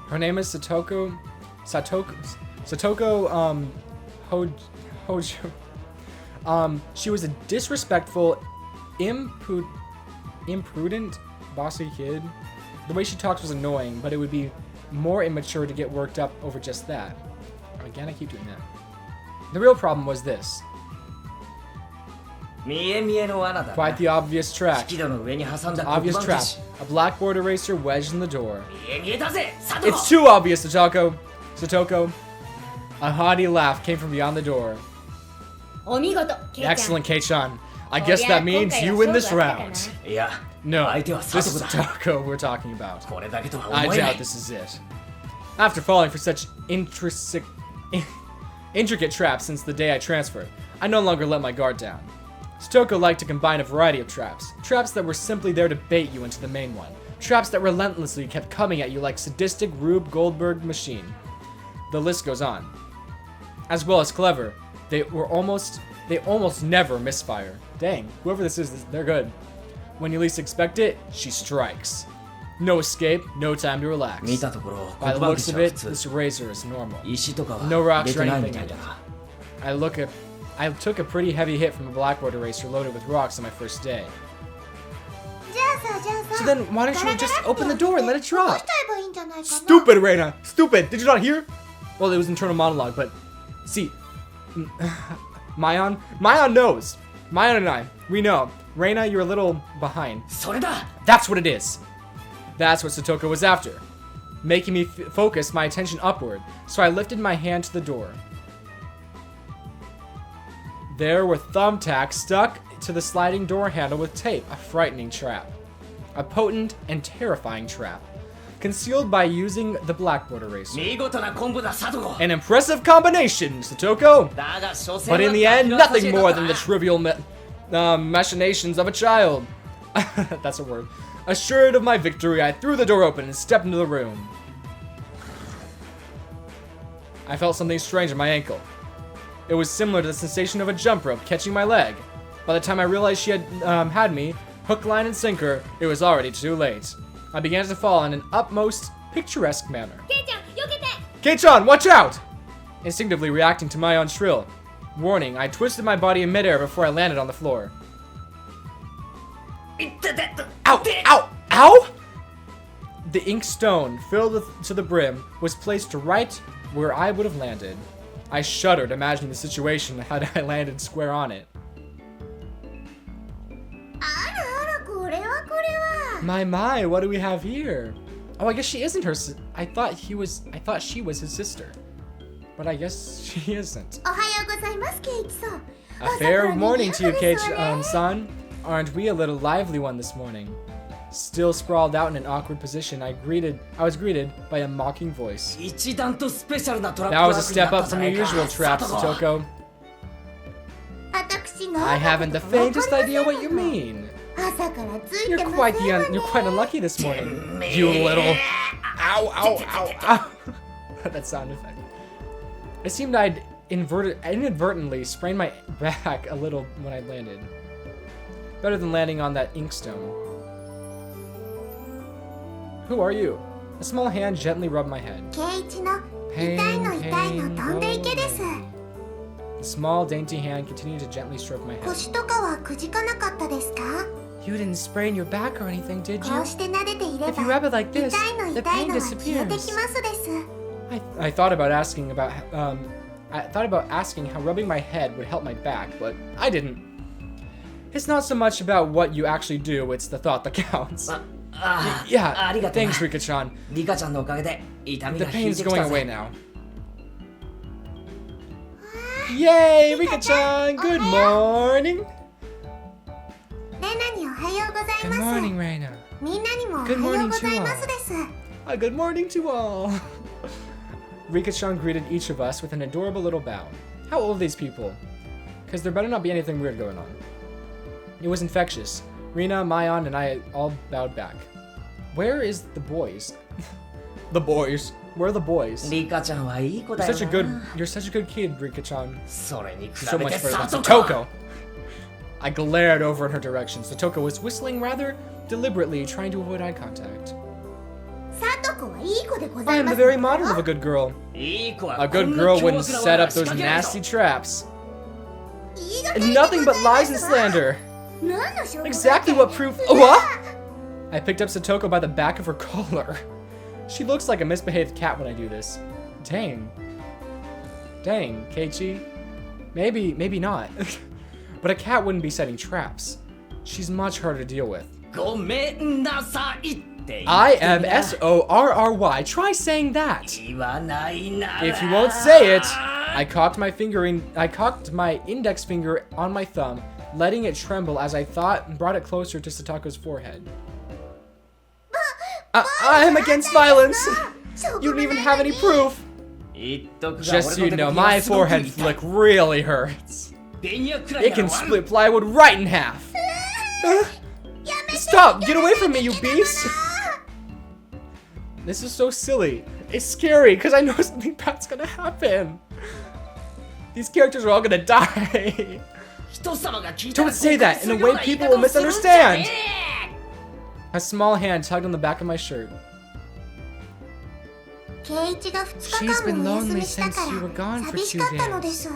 Speaker 1: Her name is Satoko, Hojo. She was a disrespectful, imprudent, bossy kid. The way she talked was annoying, but it would be more immature to get worked up over just that. Again, I keep doing that. The real problem was this.
Speaker 4: 見え見えの罠だ
Speaker 1: Quite the obvious
Speaker 4: 引
Speaker 1: track.
Speaker 4: き戸の上に挟んだ
Speaker 1: Obvious
Speaker 4: 黒板
Speaker 1: trap.
Speaker 4: 消し
Speaker 1: A blackboard eraser wedged in the door.
Speaker 4: 見え見えだぜ佐
Speaker 1: It's
Speaker 4: 藤
Speaker 1: too obvious, Satoko. A haughty laugh came from beyond the door.
Speaker 5: お見事ケイちゃん
Speaker 1: Excellent, Kei-chan. I guess that means you win this round.
Speaker 4: いや
Speaker 1: No,
Speaker 4: 相手は
Speaker 1: this is
Speaker 4: 佐藤だ
Speaker 1: Satoko we're talking about.
Speaker 4: これだけとは
Speaker 1: I
Speaker 4: 思えな
Speaker 1: doubt
Speaker 4: い
Speaker 1: this is it. After falling for such intricate traps since the day I transferred, I no longer let my guard down. Satoko liked to combine a variety of traps. Traps that were simply there to bait you into the main one. Traps that relentlessly kept coming at you like sadistic Rube Goldberg machine. The list goes on. As well as clever, they almost never misfire. Dang, whoever this is, they're good. When you least expect it, she strikes. No escape, no time to relax.
Speaker 4: 見たところ
Speaker 1: By
Speaker 4: 黒
Speaker 1: the
Speaker 4: 板
Speaker 1: looks
Speaker 4: 消
Speaker 1: of
Speaker 4: しは
Speaker 1: it,
Speaker 4: 普通
Speaker 1: this razor is normal.
Speaker 4: 石とか
Speaker 1: No
Speaker 4: は
Speaker 1: rocks
Speaker 4: 出
Speaker 1: or
Speaker 4: てないみ
Speaker 1: anything
Speaker 4: たい
Speaker 1: in
Speaker 4: だ
Speaker 1: it.
Speaker 4: な
Speaker 1: I took a pretty heavy hit from a blackboard eraser loaded with rocks on my first day.
Speaker 5: じゃあさ
Speaker 1: So then why don't you just open the door and let it
Speaker 5: どう
Speaker 1: drop?
Speaker 5: しちゃえばいいんじゃないかな
Speaker 1: Stupid, Reina! Stupid! Did you not hear? Well, it was internal monologue, but see, Mayon knows. Maya and I, we know. Reina, you're a little behind.
Speaker 4: それだ
Speaker 1: That's what it is. That's what Satoko was after. Making me focus my attention upward, so I lifted my hand to the door. There were thumbtacks stuck to the sliding door handle with tape, a frightening trap. A potent and terrifying trap. Concealed by using the blackboard eraser.
Speaker 4: 見事なコンボだサトコ
Speaker 1: An impressive combination, Satoko!
Speaker 4: だが所詮
Speaker 1: But in the
Speaker 4: は
Speaker 1: end,
Speaker 4: 先は
Speaker 1: nothing more
Speaker 4: だ
Speaker 1: than
Speaker 4: な
Speaker 1: the trivial machinations of a child. That's a word. Assured of my victory, I threw the door open and stepped into the room. I felt something strange in my ankle. It was similar to the sensation of a jump rope catching my leg. By the time I realized she had had me, hook, line, and sinker, it was already too late. I began to fall in an utmost picturesque manner.
Speaker 5: ケイちゃん避けて
Speaker 1: Kei-chan, watch out! Instinctively reacting to my own shrill. Warning, I twisted my body in midair before I landed on the floor.
Speaker 4: いってて
Speaker 1: Ow! Ow! Ow! The ink stone, filled to the brim, was placed right where I would have landed. I shuddered, imagining the situation had I landed square on it.
Speaker 5: あらあらこれはこれは
Speaker 1: My, what do we have here? Oh, I guess she isn't her I thought she was his sister. But I guess she isn't.
Speaker 5: おはようございますケイチさん
Speaker 1: A fair morning to you, Kei-san. Aren't we a little lively one this morning? Still sprawled out in an awkward position, I was greeted by a mocking voice.
Speaker 4: 一段とスペシャルなトラップ
Speaker 1: That
Speaker 4: ワ
Speaker 1: was a
Speaker 4: ークにな
Speaker 1: step
Speaker 4: った
Speaker 1: up
Speaker 4: じゃ
Speaker 1: from
Speaker 4: な
Speaker 1: your
Speaker 4: いか
Speaker 1: usual trap,
Speaker 4: サトコ
Speaker 1: Satoko.
Speaker 5: 私が
Speaker 1: I haven't the faintest idea what you mean.
Speaker 5: 朝からつい
Speaker 1: You're
Speaker 5: てま
Speaker 1: quite
Speaker 5: せんわね
Speaker 1: you're quite unlucky this morning. You little ow ow ow ow. That sound effect. It seemed I'd inadvertently sprained my back a little when I landed. Better than landing on that inkstone. Who are you? A small hand gently rubbed my head.
Speaker 5: ケイチの痛いの痛いの飛んでいけです
Speaker 1: The small, dainty hand continued to gently stroke my head.
Speaker 5: 腰とかはくじかなかったですか
Speaker 1: You didn't sprain your back or anything, did
Speaker 5: こ
Speaker 1: you?
Speaker 5: うして撫でていれば
Speaker 1: If you rub it like
Speaker 5: 痛
Speaker 1: this,
Speaker 5: いの
Speaker 1: the
Speaker 5: 痛い
Speaker 1: pain
Speaker 5: のは消えて
Speaker 1: disappears.
Speaker 5: きますです
Speaker 1: I thought about asking how rubbing my head would help my back, but I didn't. It's not so much about what you actually do, it's the thought that counts.
Speaker 4: あ
Speaker 1: Yeah,
Speaker 4: ありがとうな
Speaker 1: thanks, Rika-chan.
Speaker 4: リカちゃんのおかげで痛み
Speaker 1: The
Speaker 4: が引い
Speaker 1: pain's
Speaker 4: てき
Speaker 1: going
Speaker 4: た
Speaker 1: away
Speaker 4: ぜ
Speaker 1: now. Yay, Rika-chan! Good morning!
Speaker 5: レナにおはようござい
Speaker 1: Good
Speaker 5: ます
Speaker 1: morning, Reina.
Speaker 5: みんなにもおは
Speaker 1: Good
Speaker 5: よう
Speaker 1: morning
Speaker 5: ござい
Speaker 1: to
Speaker 5: ますです
Speaker 1: Good morning to all. Rika-chan greeted each of us with an adorable little bow. How old are these people? Because there better not be anything weird going on. It was infectious. Rina, Mayan, and I all bowed back. Where is the boys? The boys. Where are the boys?
Speaker 4: リカちゃんはいい子
Speaker 1: You're
Speaker 4: だよ
Speaker 1: such a
Speaker 4: な
Speaker 1: good, you're such a good kid, Rika-chan.
Speaker 4: それに比
Speaker 1: So
Speaker 4: べ
Speaker 1: much
Speaker 4: て
Speaker 1: better
Speaker 4: サ
Speaker 1: than
Speaker 4: トコ
Speaker 1: Satoko. I glared over in her direction. Satoko was whistling rather deliberately, trying to avoid eye contact.
Speaker 5: サトコはいい子でござ
Speaker 1: I
Speaker 5: い
Speaker 1: am
Speaker 5: ま
Speaker 1: the
Speaker 5: す
Speaker 1: very model of a good girl.
Speaker 4: いい子は
Speaker 1: A
Speaker 4: こ
Speaker 1: good
Speaker 4: んな
Speaker 1: girl
Speaker 4: 凶
Speaker 1: wouldn't
Speaker 4: 悪な
Speaker 1: set
Speaker 4: 罠
Speaker 1: up
Speaker 4: 仕
Speaker 1: those
Speaker 4: 掛けない
Speaker 1: nasty
Speaker 4: ぞ
Speaker 1: traps.
Speaker 5: 言いがかりで
Speaker 1: Nothing
Speaker 5: ご
Speaker 1: but
Speaker 5: ざい
Speaker 1: lies
Speaker 5: ま
Speaker 1: and
Speaker 5: すわ
Speaker 1: slander.
Speaker 5: 何の証拠だって
Speaker 1: Exactly what proof. What? I picked up Satoko by the back of her collar. She looks like a misbehaved cat when I do this. Dang. Dang, Keiichi. Maybe not. But a cat wouldn't be setting traps. She's much harder to deal with.
Speaker 4: ごめんなさいって
Speaker 1: I am SORRY. Try saying that.
Speaker 4: 言わないなら
Speaker 1: If you won't say it, I cocked my index finger on my thumb, letting it tremble as I thought and brought it closer to Satoko's forehead. I am against violence. You don't even have any proof.
Speaker 4: 言っとくが
Speaker 1: Just so
Speaker 4: 俺
Speaker 1: you
Speaker 4: の
Speaker 1: know,
Speaker 4: 手
Speaker 1: my
Speaker 4: 首はすごく
Speaker 1: forehead
Speaker 4: 痛い
Speaker 1: flick really hurts.
Speaker 4: ベニヤくらい
Speaker 1: It
Speaker 4: な
Speaker 1: can
Speaker 4: ら悪い
Speaker 1: split plywood right in half. Stop! Get away from me, you beast! This is so silly. It's scary because I know something bad's gonna happen. These characters are all gonna die.
Speaker 4: 人様が聞いたら
Speaker 1: Don't say that in a way people will misunderstand. A small hand tugged on the back of my shirt.
Speaker 5: ケイイチが2
Speaker 1: She's
Speaker 5: 日
Speaker 1: been
Speaker 5: 間もお休
Speaker 1: lonely
Speaker 5: みした
Speaker 1: since you were
Speaker 5: か
Speaker 1: gone
Speaker 5: ら
Speaker 1: for
Speaker 5: 寂し
Speaker 1: 2
Speaker 5: かったのです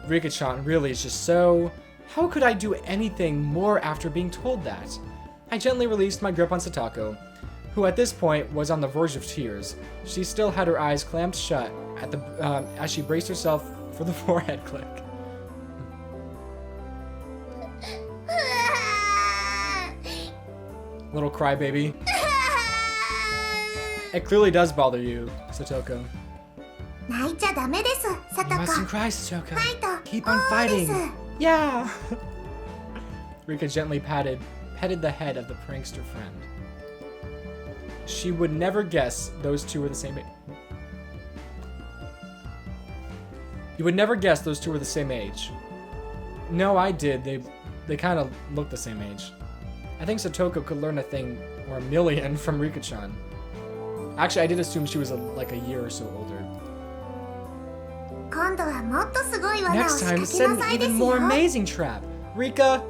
Speaker 1: Rika-chan really is just so... How could I do anything more after being told that? I gently released my grip on Satoko, who at this point was on the verge of tears. She still had her eyes clamped shut at as she braced herself for the forehead click. Little crybaby. It clearly does bother you, Satoko.
Speaker 5: 泣いちゃダメです、さ
Speaker 1: You
Speaker 5: とこ。
Speaker 1: mustn't cry, Satoko.
Speaker 5: ファイト。
Speaker 1: Keep on
Speaker 5: こうです
Speaker 1: fighting. Yeah. Rika gently petted the head of the prankster friend. She would never guess those two were the same age. You would never guess those two were the same age. No, I did. They kind of look the same age. I think Satoko could learn a thing or a million from Rika-chan. Actually, I did assume she was like a year or so older.
Speaker 5: 今度はもっとすごい罠を
Speaker 1: Next
Speaker 5: 仕
Speaker 1: time,
Speaker 5: 掛
Speaker 1: set
Speaker 5: けな
Speaker 1: an
Speaker 5: さいです
Speaker 1: even
Speaker 5: よ。
Speaker 1: more amazing trap. Rika,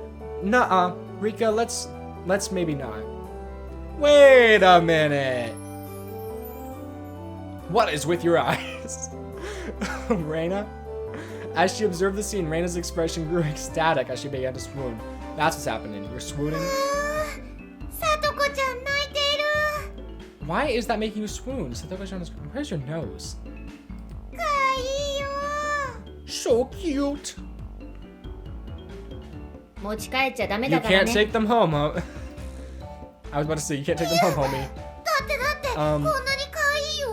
Speaker 1: nuh-uh. Rika, let's maybe not. Wait a minute. What is with your eyes? Reina? As she observed the scene, Reina's expression grew ecstatic as she began to swoon. That's what's happening. You're swooning?
Speaker 5: さとこちゃん泣いている。
Speaker 1: Why is that making you swoon? Satoko-chan is... Where's your nose?
Speaker 5: かわいいよ。
Speaker 1: So cute.
Speaker 6: 持ち帰っちゃダメ
Speaker 1: You
Speaker 6: だから
Speaker 1: can't
Speaker 6: ね。
Speaker 1: take them home, huh? I was about to say, you can't take them home, homie.
Speaker 5: だって、こんなにかわいいよ。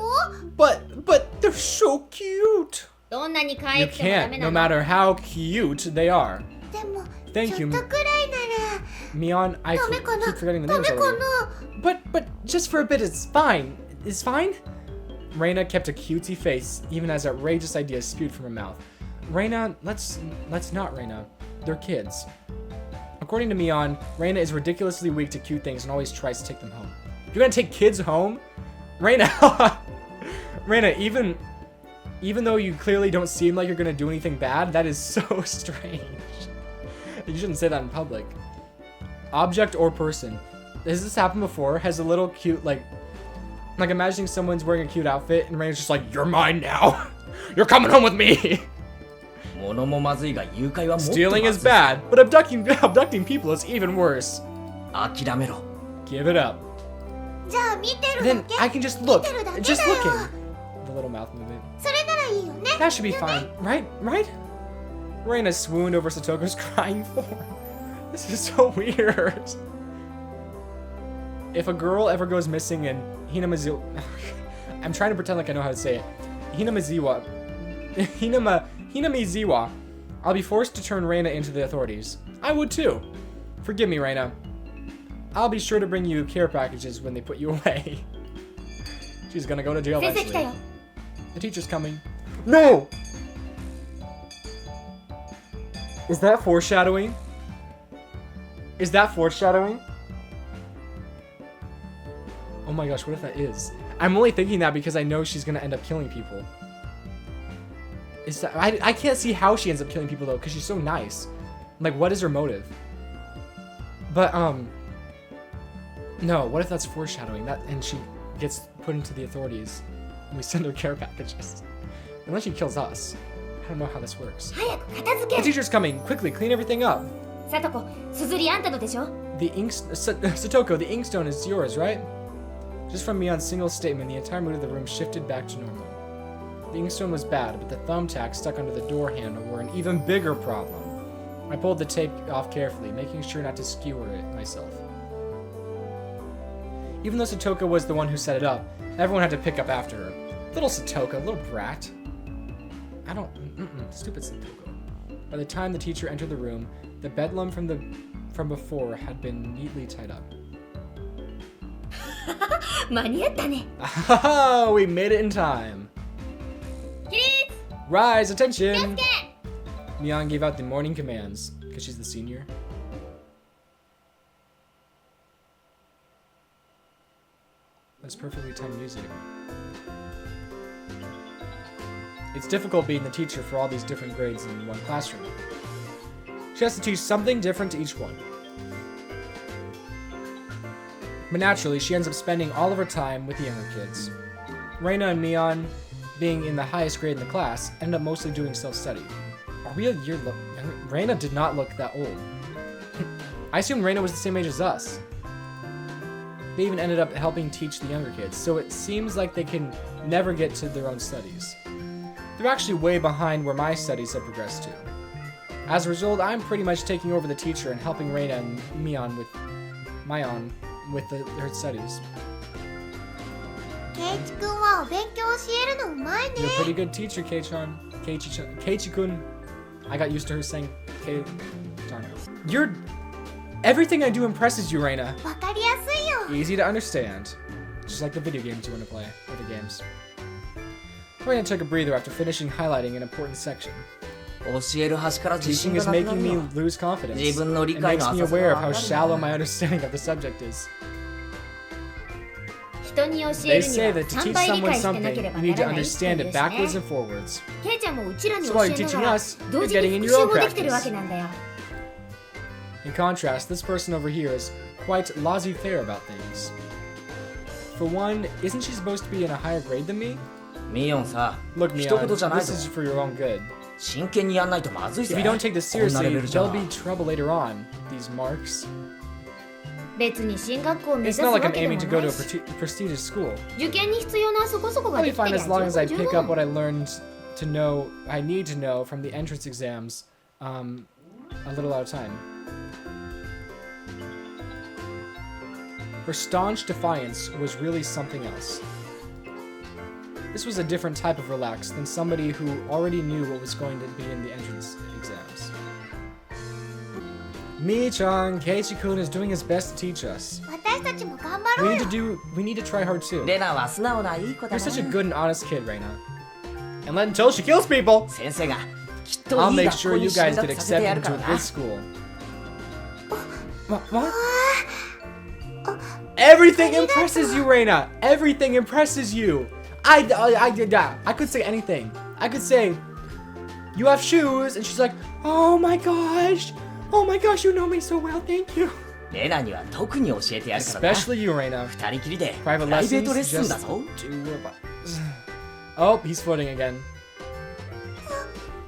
Speaker 1: But they're so cute.
Speaker 6: どんなに可
Speaker 1: You
Speaker 6: 愛くてもダメ
Speaker 1: can't,
Speaker 6: な
Speaker 1: no
Speaker 6: の。
Speaker 1: matter how cute they are.
Speaker 5: でも、
Speaker 1: Thank
Speaker 5: ち
Speaker 1: you.
Speaker 5: ょっとくらいなら。
Speaker 1: Mion, I
Speaker 5: ダメかな
Speaker 1: keep forgetting the
Speaker 5: ダ
Speaker 1: names
Speaker 5: メか
Speaker 1: already.
Speaker 5: な
Speaker 1: But just for a bit, it's fine. It's fine? Reina kept a cutesy face, even as outrageous ideas spewed from her mouth. Reina, let's not, Reina. They're kids. According to Mion, Reina is ridiculously weak to cute things and always tries to take them home. You're gonna take kids home? Reina, Reina, even though you clearly don't seem like you're gonna do anything bad, that is so strange. You shouldn't say that in public. Object or person. Has this happened before? Has a little cute, like imagining someone's wearing a cute outfit and Reina's just like, you're mine now. You're coming home with me.
Speaker 4: 物もまずいが誘拐はもっとまずい。
Speaker 1: Stealing is bad, but abducting people is even worse.
Speaker 4: 諦めろ。
Speaker 1: Give it up.
Speaker 5: じゃあ見てるだ
Speaker 1: Then
Speaker 5: け。
Speaker 1: I can just look.
Speaker 5: 見てるだけだよ。
Speaker 1: Just looking. The little mouth movement.
Speaker 5: それならいいよね。
Speaker 1: That should be fine, right? Right? Reina swooned over Satoko's crying form. This is so weird. If a girl ever goes missing in Hinamizawa... I'm trying to pretend like I know how to say it. Hinamizawa... Hinamizawa. I'll be forced to turn Reina into the authorities. I would too. Forgive me, Reina. I'll be sure to bring you care packages when they put you away. She's gonna go to jail
Speaker 6: 先生来た
Speaker 1: eventually.
Speaker 6: よ。
Speaker 1: The teacher's coming. No! Is that foreshadowing? Is that foreshadowing? Oh my gosh, what if that is? I'm only thinking that because I know she's gonna end up killing people. Is that I can't see how she ends up killing people though, because she's so nice. Like, what is her motive? But no, what if that's foreshadowing? That and she gets put into the authorities and we send her care packages. Unless she kills us. I don't know how this works.
Speaker 5: 早く片付
Speaker 1: The
Speaker 5: け。
Speaker 1: teacher's coming! Quickly, clean everything up!
Speaker 6: さとこ、すずりあんたのでしょ。
Speaker 1: The Satoko, the inkstone is yours, right? Just from Mion's single statement, the entire mood of the room shifted back to normal. The inkstone was bad, but the thumbtacks stuck under the door handle were an even bigger problem. I pulled the tape off carefully, making sure not to skewer it myself. Even though Satoko was the one who set it up, everyone had to pick up after her. Little Satoko, little brat. I don't... stupid Satoko. By the time the teacher entered the room, the bedlam from before had been neatly tied up.
Speaker 6: 間に合ったね。
Speaker 1: Ah, we made it in time.
Speaker 6: 起立。
Speaker 1: Rise, attention! Mion gave out the morning commands, because she's the senior. That's perfectly timed music. It's difficult being the teacher for all these different grades in one classroom. She has to teach something different to each one. But naturally, she ends up spending all of her time with the younger kids. Reina and Mion, being in the highest grade in the class, end up mostly doing self-study. Are we a year younger? Reina did not look that old. I assumed Reina was the same age as us. They even ended up helping teach the younger kids, so it seems like they can never get to their own studies. They're actually way behind where my studies have progressed to. As a result, I'm pretty much taking over the teacher and helping Reina and Mion with with her studies.
Speaker 5: ケイチくんはお勉強教えるのうまいね。
Speaker 1: You're a pretty good teacher, Kei-chan. Keiichi-kun. I got used to her saying Kei-chan. Everything I do impresses you, Reina.
Speaker 5: わかりやすいよ。
Speaker 1: Easy to understand. Just like the video games you want to play, or the games. Reina took a breather after finishing highlighting an important section.
Speaker 4: 教える端から自
Speaker 1: Teaching
Speaker 4: 信が
Speaker 1: is
Speaker 4: なくな
Speaker 1: making
Speaker 4: る
Speaker 1: me
Speaker 4: よ。
Speaker 1: lose confidence.
Speaker 4: 自分の理
Speaker 1: It
Speaker 4: 解の
Speaker 1: makes me
Speaker 4: 浅さ
Speaker 1: aware
Speaker 4: が
Speaker 1: of
Speaker 4: 分
Speaker 1: how
Speaker 4: かる
Speaker 1: shallow
Speaker 4: んだ
Speaker 1: my
Speaker 4: よ。
Speaker 1: understanding of the subject is.
Speaker 6: 人に教え
Speaker 1: They
Speaker 6: るに
Speaker 1: say
Speaker 6: は
Speaker 1: that to
Speaker 6: 3
Speaker 1: teach
Speaker 6: 倍理
Speaker 1: someone
Speaker 6: 解してな
Speaker 1: something,
Speaker 6: ければ
Speaker 1: you
Speaker 6: な
Speaker 1: need to
Speaker 6: らないってい
Speaker 1: understand
Speaker 6: う
Speaker 1: it
Speaker 6: し
Speaker 1: backwards
Speaker 6: ね。
Speaker 1: and forwards.
Speaker 6: ケイちゃんもうちらに
Speaker 1: So
Speaker 6: 教
Speaker 1: while
Speaker 6: え
Speaker 1: you're
Speaker 6: な
Speaker 1: teaching
Speaker 6: がら
Speaker 1: us,
Speaker 6: 同
Speaker 1: you're
Speaker 6: 時
Speaker 1: getting
Speaker 6: に
Speaker 1: in
Speaker 6: 復
Speaker 1: your
Speaker 6: 習
Speaker 1: own
Speaker 6: もできてるわ
Speaker 1: practice.
Speaker 6: けなんだよ。
Speaker 1: In contrast, this person over here is quite laissez-faire about things. For one, isn't she supposed to be in a higher grade than me?
Speaker 4: ミヨンさ、
Speaker 1: Look,
Speaker 4: 一
Speaker 1: Mion,
Speaker 4: 言じゃない
Speaker 1: this
Speaker 4: ぞ。
Speaker 1: is for your own good.
Speaker 4: 真剣にやんないとまずい
Speaker 1: If
Speaker 4: ぜ。
Speaker 1: you don't take this
Speaker 4: こんなレ
Speaker 1: seriously,
Speaker 4: ベルじゃ
Speaker 1: there'll be trouble later on. These marks.
Speaker 6: 別に進学校を目指
Speaker 1: It's
Speaker 6: す
Speaker 1: not
Speaker 6: わ
Speaker 1: like
Speaker 6: け
Speaker 1: I'm
Speaker 6: でも
Speaker 1: aiming to go
Speaker 6: な
Speaker 1: to
Speaker 6: い
Speaker 1: a
Speaker 6: し、
Speaker 1: prestigious school.
Speaker 6: 受験に必要なそこそこが
Speaker 1: I'll
Speaker 6: で
Speaker 1: be
Speaker 6: きて
Speaker 1: fine
Speaker 6: りゃ
Speaker 1: as long as I
Speaker 6: 十
Speaker 1: pick
Speaker 6: 分
Speaker 1: up what I learned to know, I need to know from the entrance exams a little at a time. Her staunch defiance was really something else. This was a different type of relax than somebody who already knew what was going to be in the entrance exams. Mi-chan, Keiichi-kun is doing his best to teach us.
Speaker 5: 私たちも頑張ろうよ。
Speaker 1: We need to try hard too.
Speaker 4: レナは素直ないい子だ
Speaker 1: You're
Speaker 4: な。
Speaker 1: such a good and honest kid, Reina. And let until she kills people!
Speaker 4: 先生がきっと
Speaker 1: I'll
Speaker 4: いい
Speaker 1: make
Speaker 4: 学
Speaker 1: sure
Speaker 4: 校
Speaker 1: you
Speaker 4: に進
Speaker 1: guys get
Speaker 4: 学させてや
Speaker 1: accepted
Speaker 4: るか
Speaker 1: into
Speaker 4: ら
Speaker 1: a
Speaker 4: な。
Speaker 1: good school. What? Everything impresses you, Reina! Everything impresses you! I could say anything. I could say, you have shoes, and she's like, oh my gosh, you know me so well, thank you.
Speaker 4: レナには特に教えてやるからな。
Speaker 1: Especially you, Reina.
Speaker 4: 二人きりでプ
Speaker 1: Private
Speaker 4: ライベー
Speaker 1: lessons,
Speaker 4: トレッスンだ
Speaker 1: just
Speaker 4: ぞ。
Speaker 1: do what- Oh, he's floating again.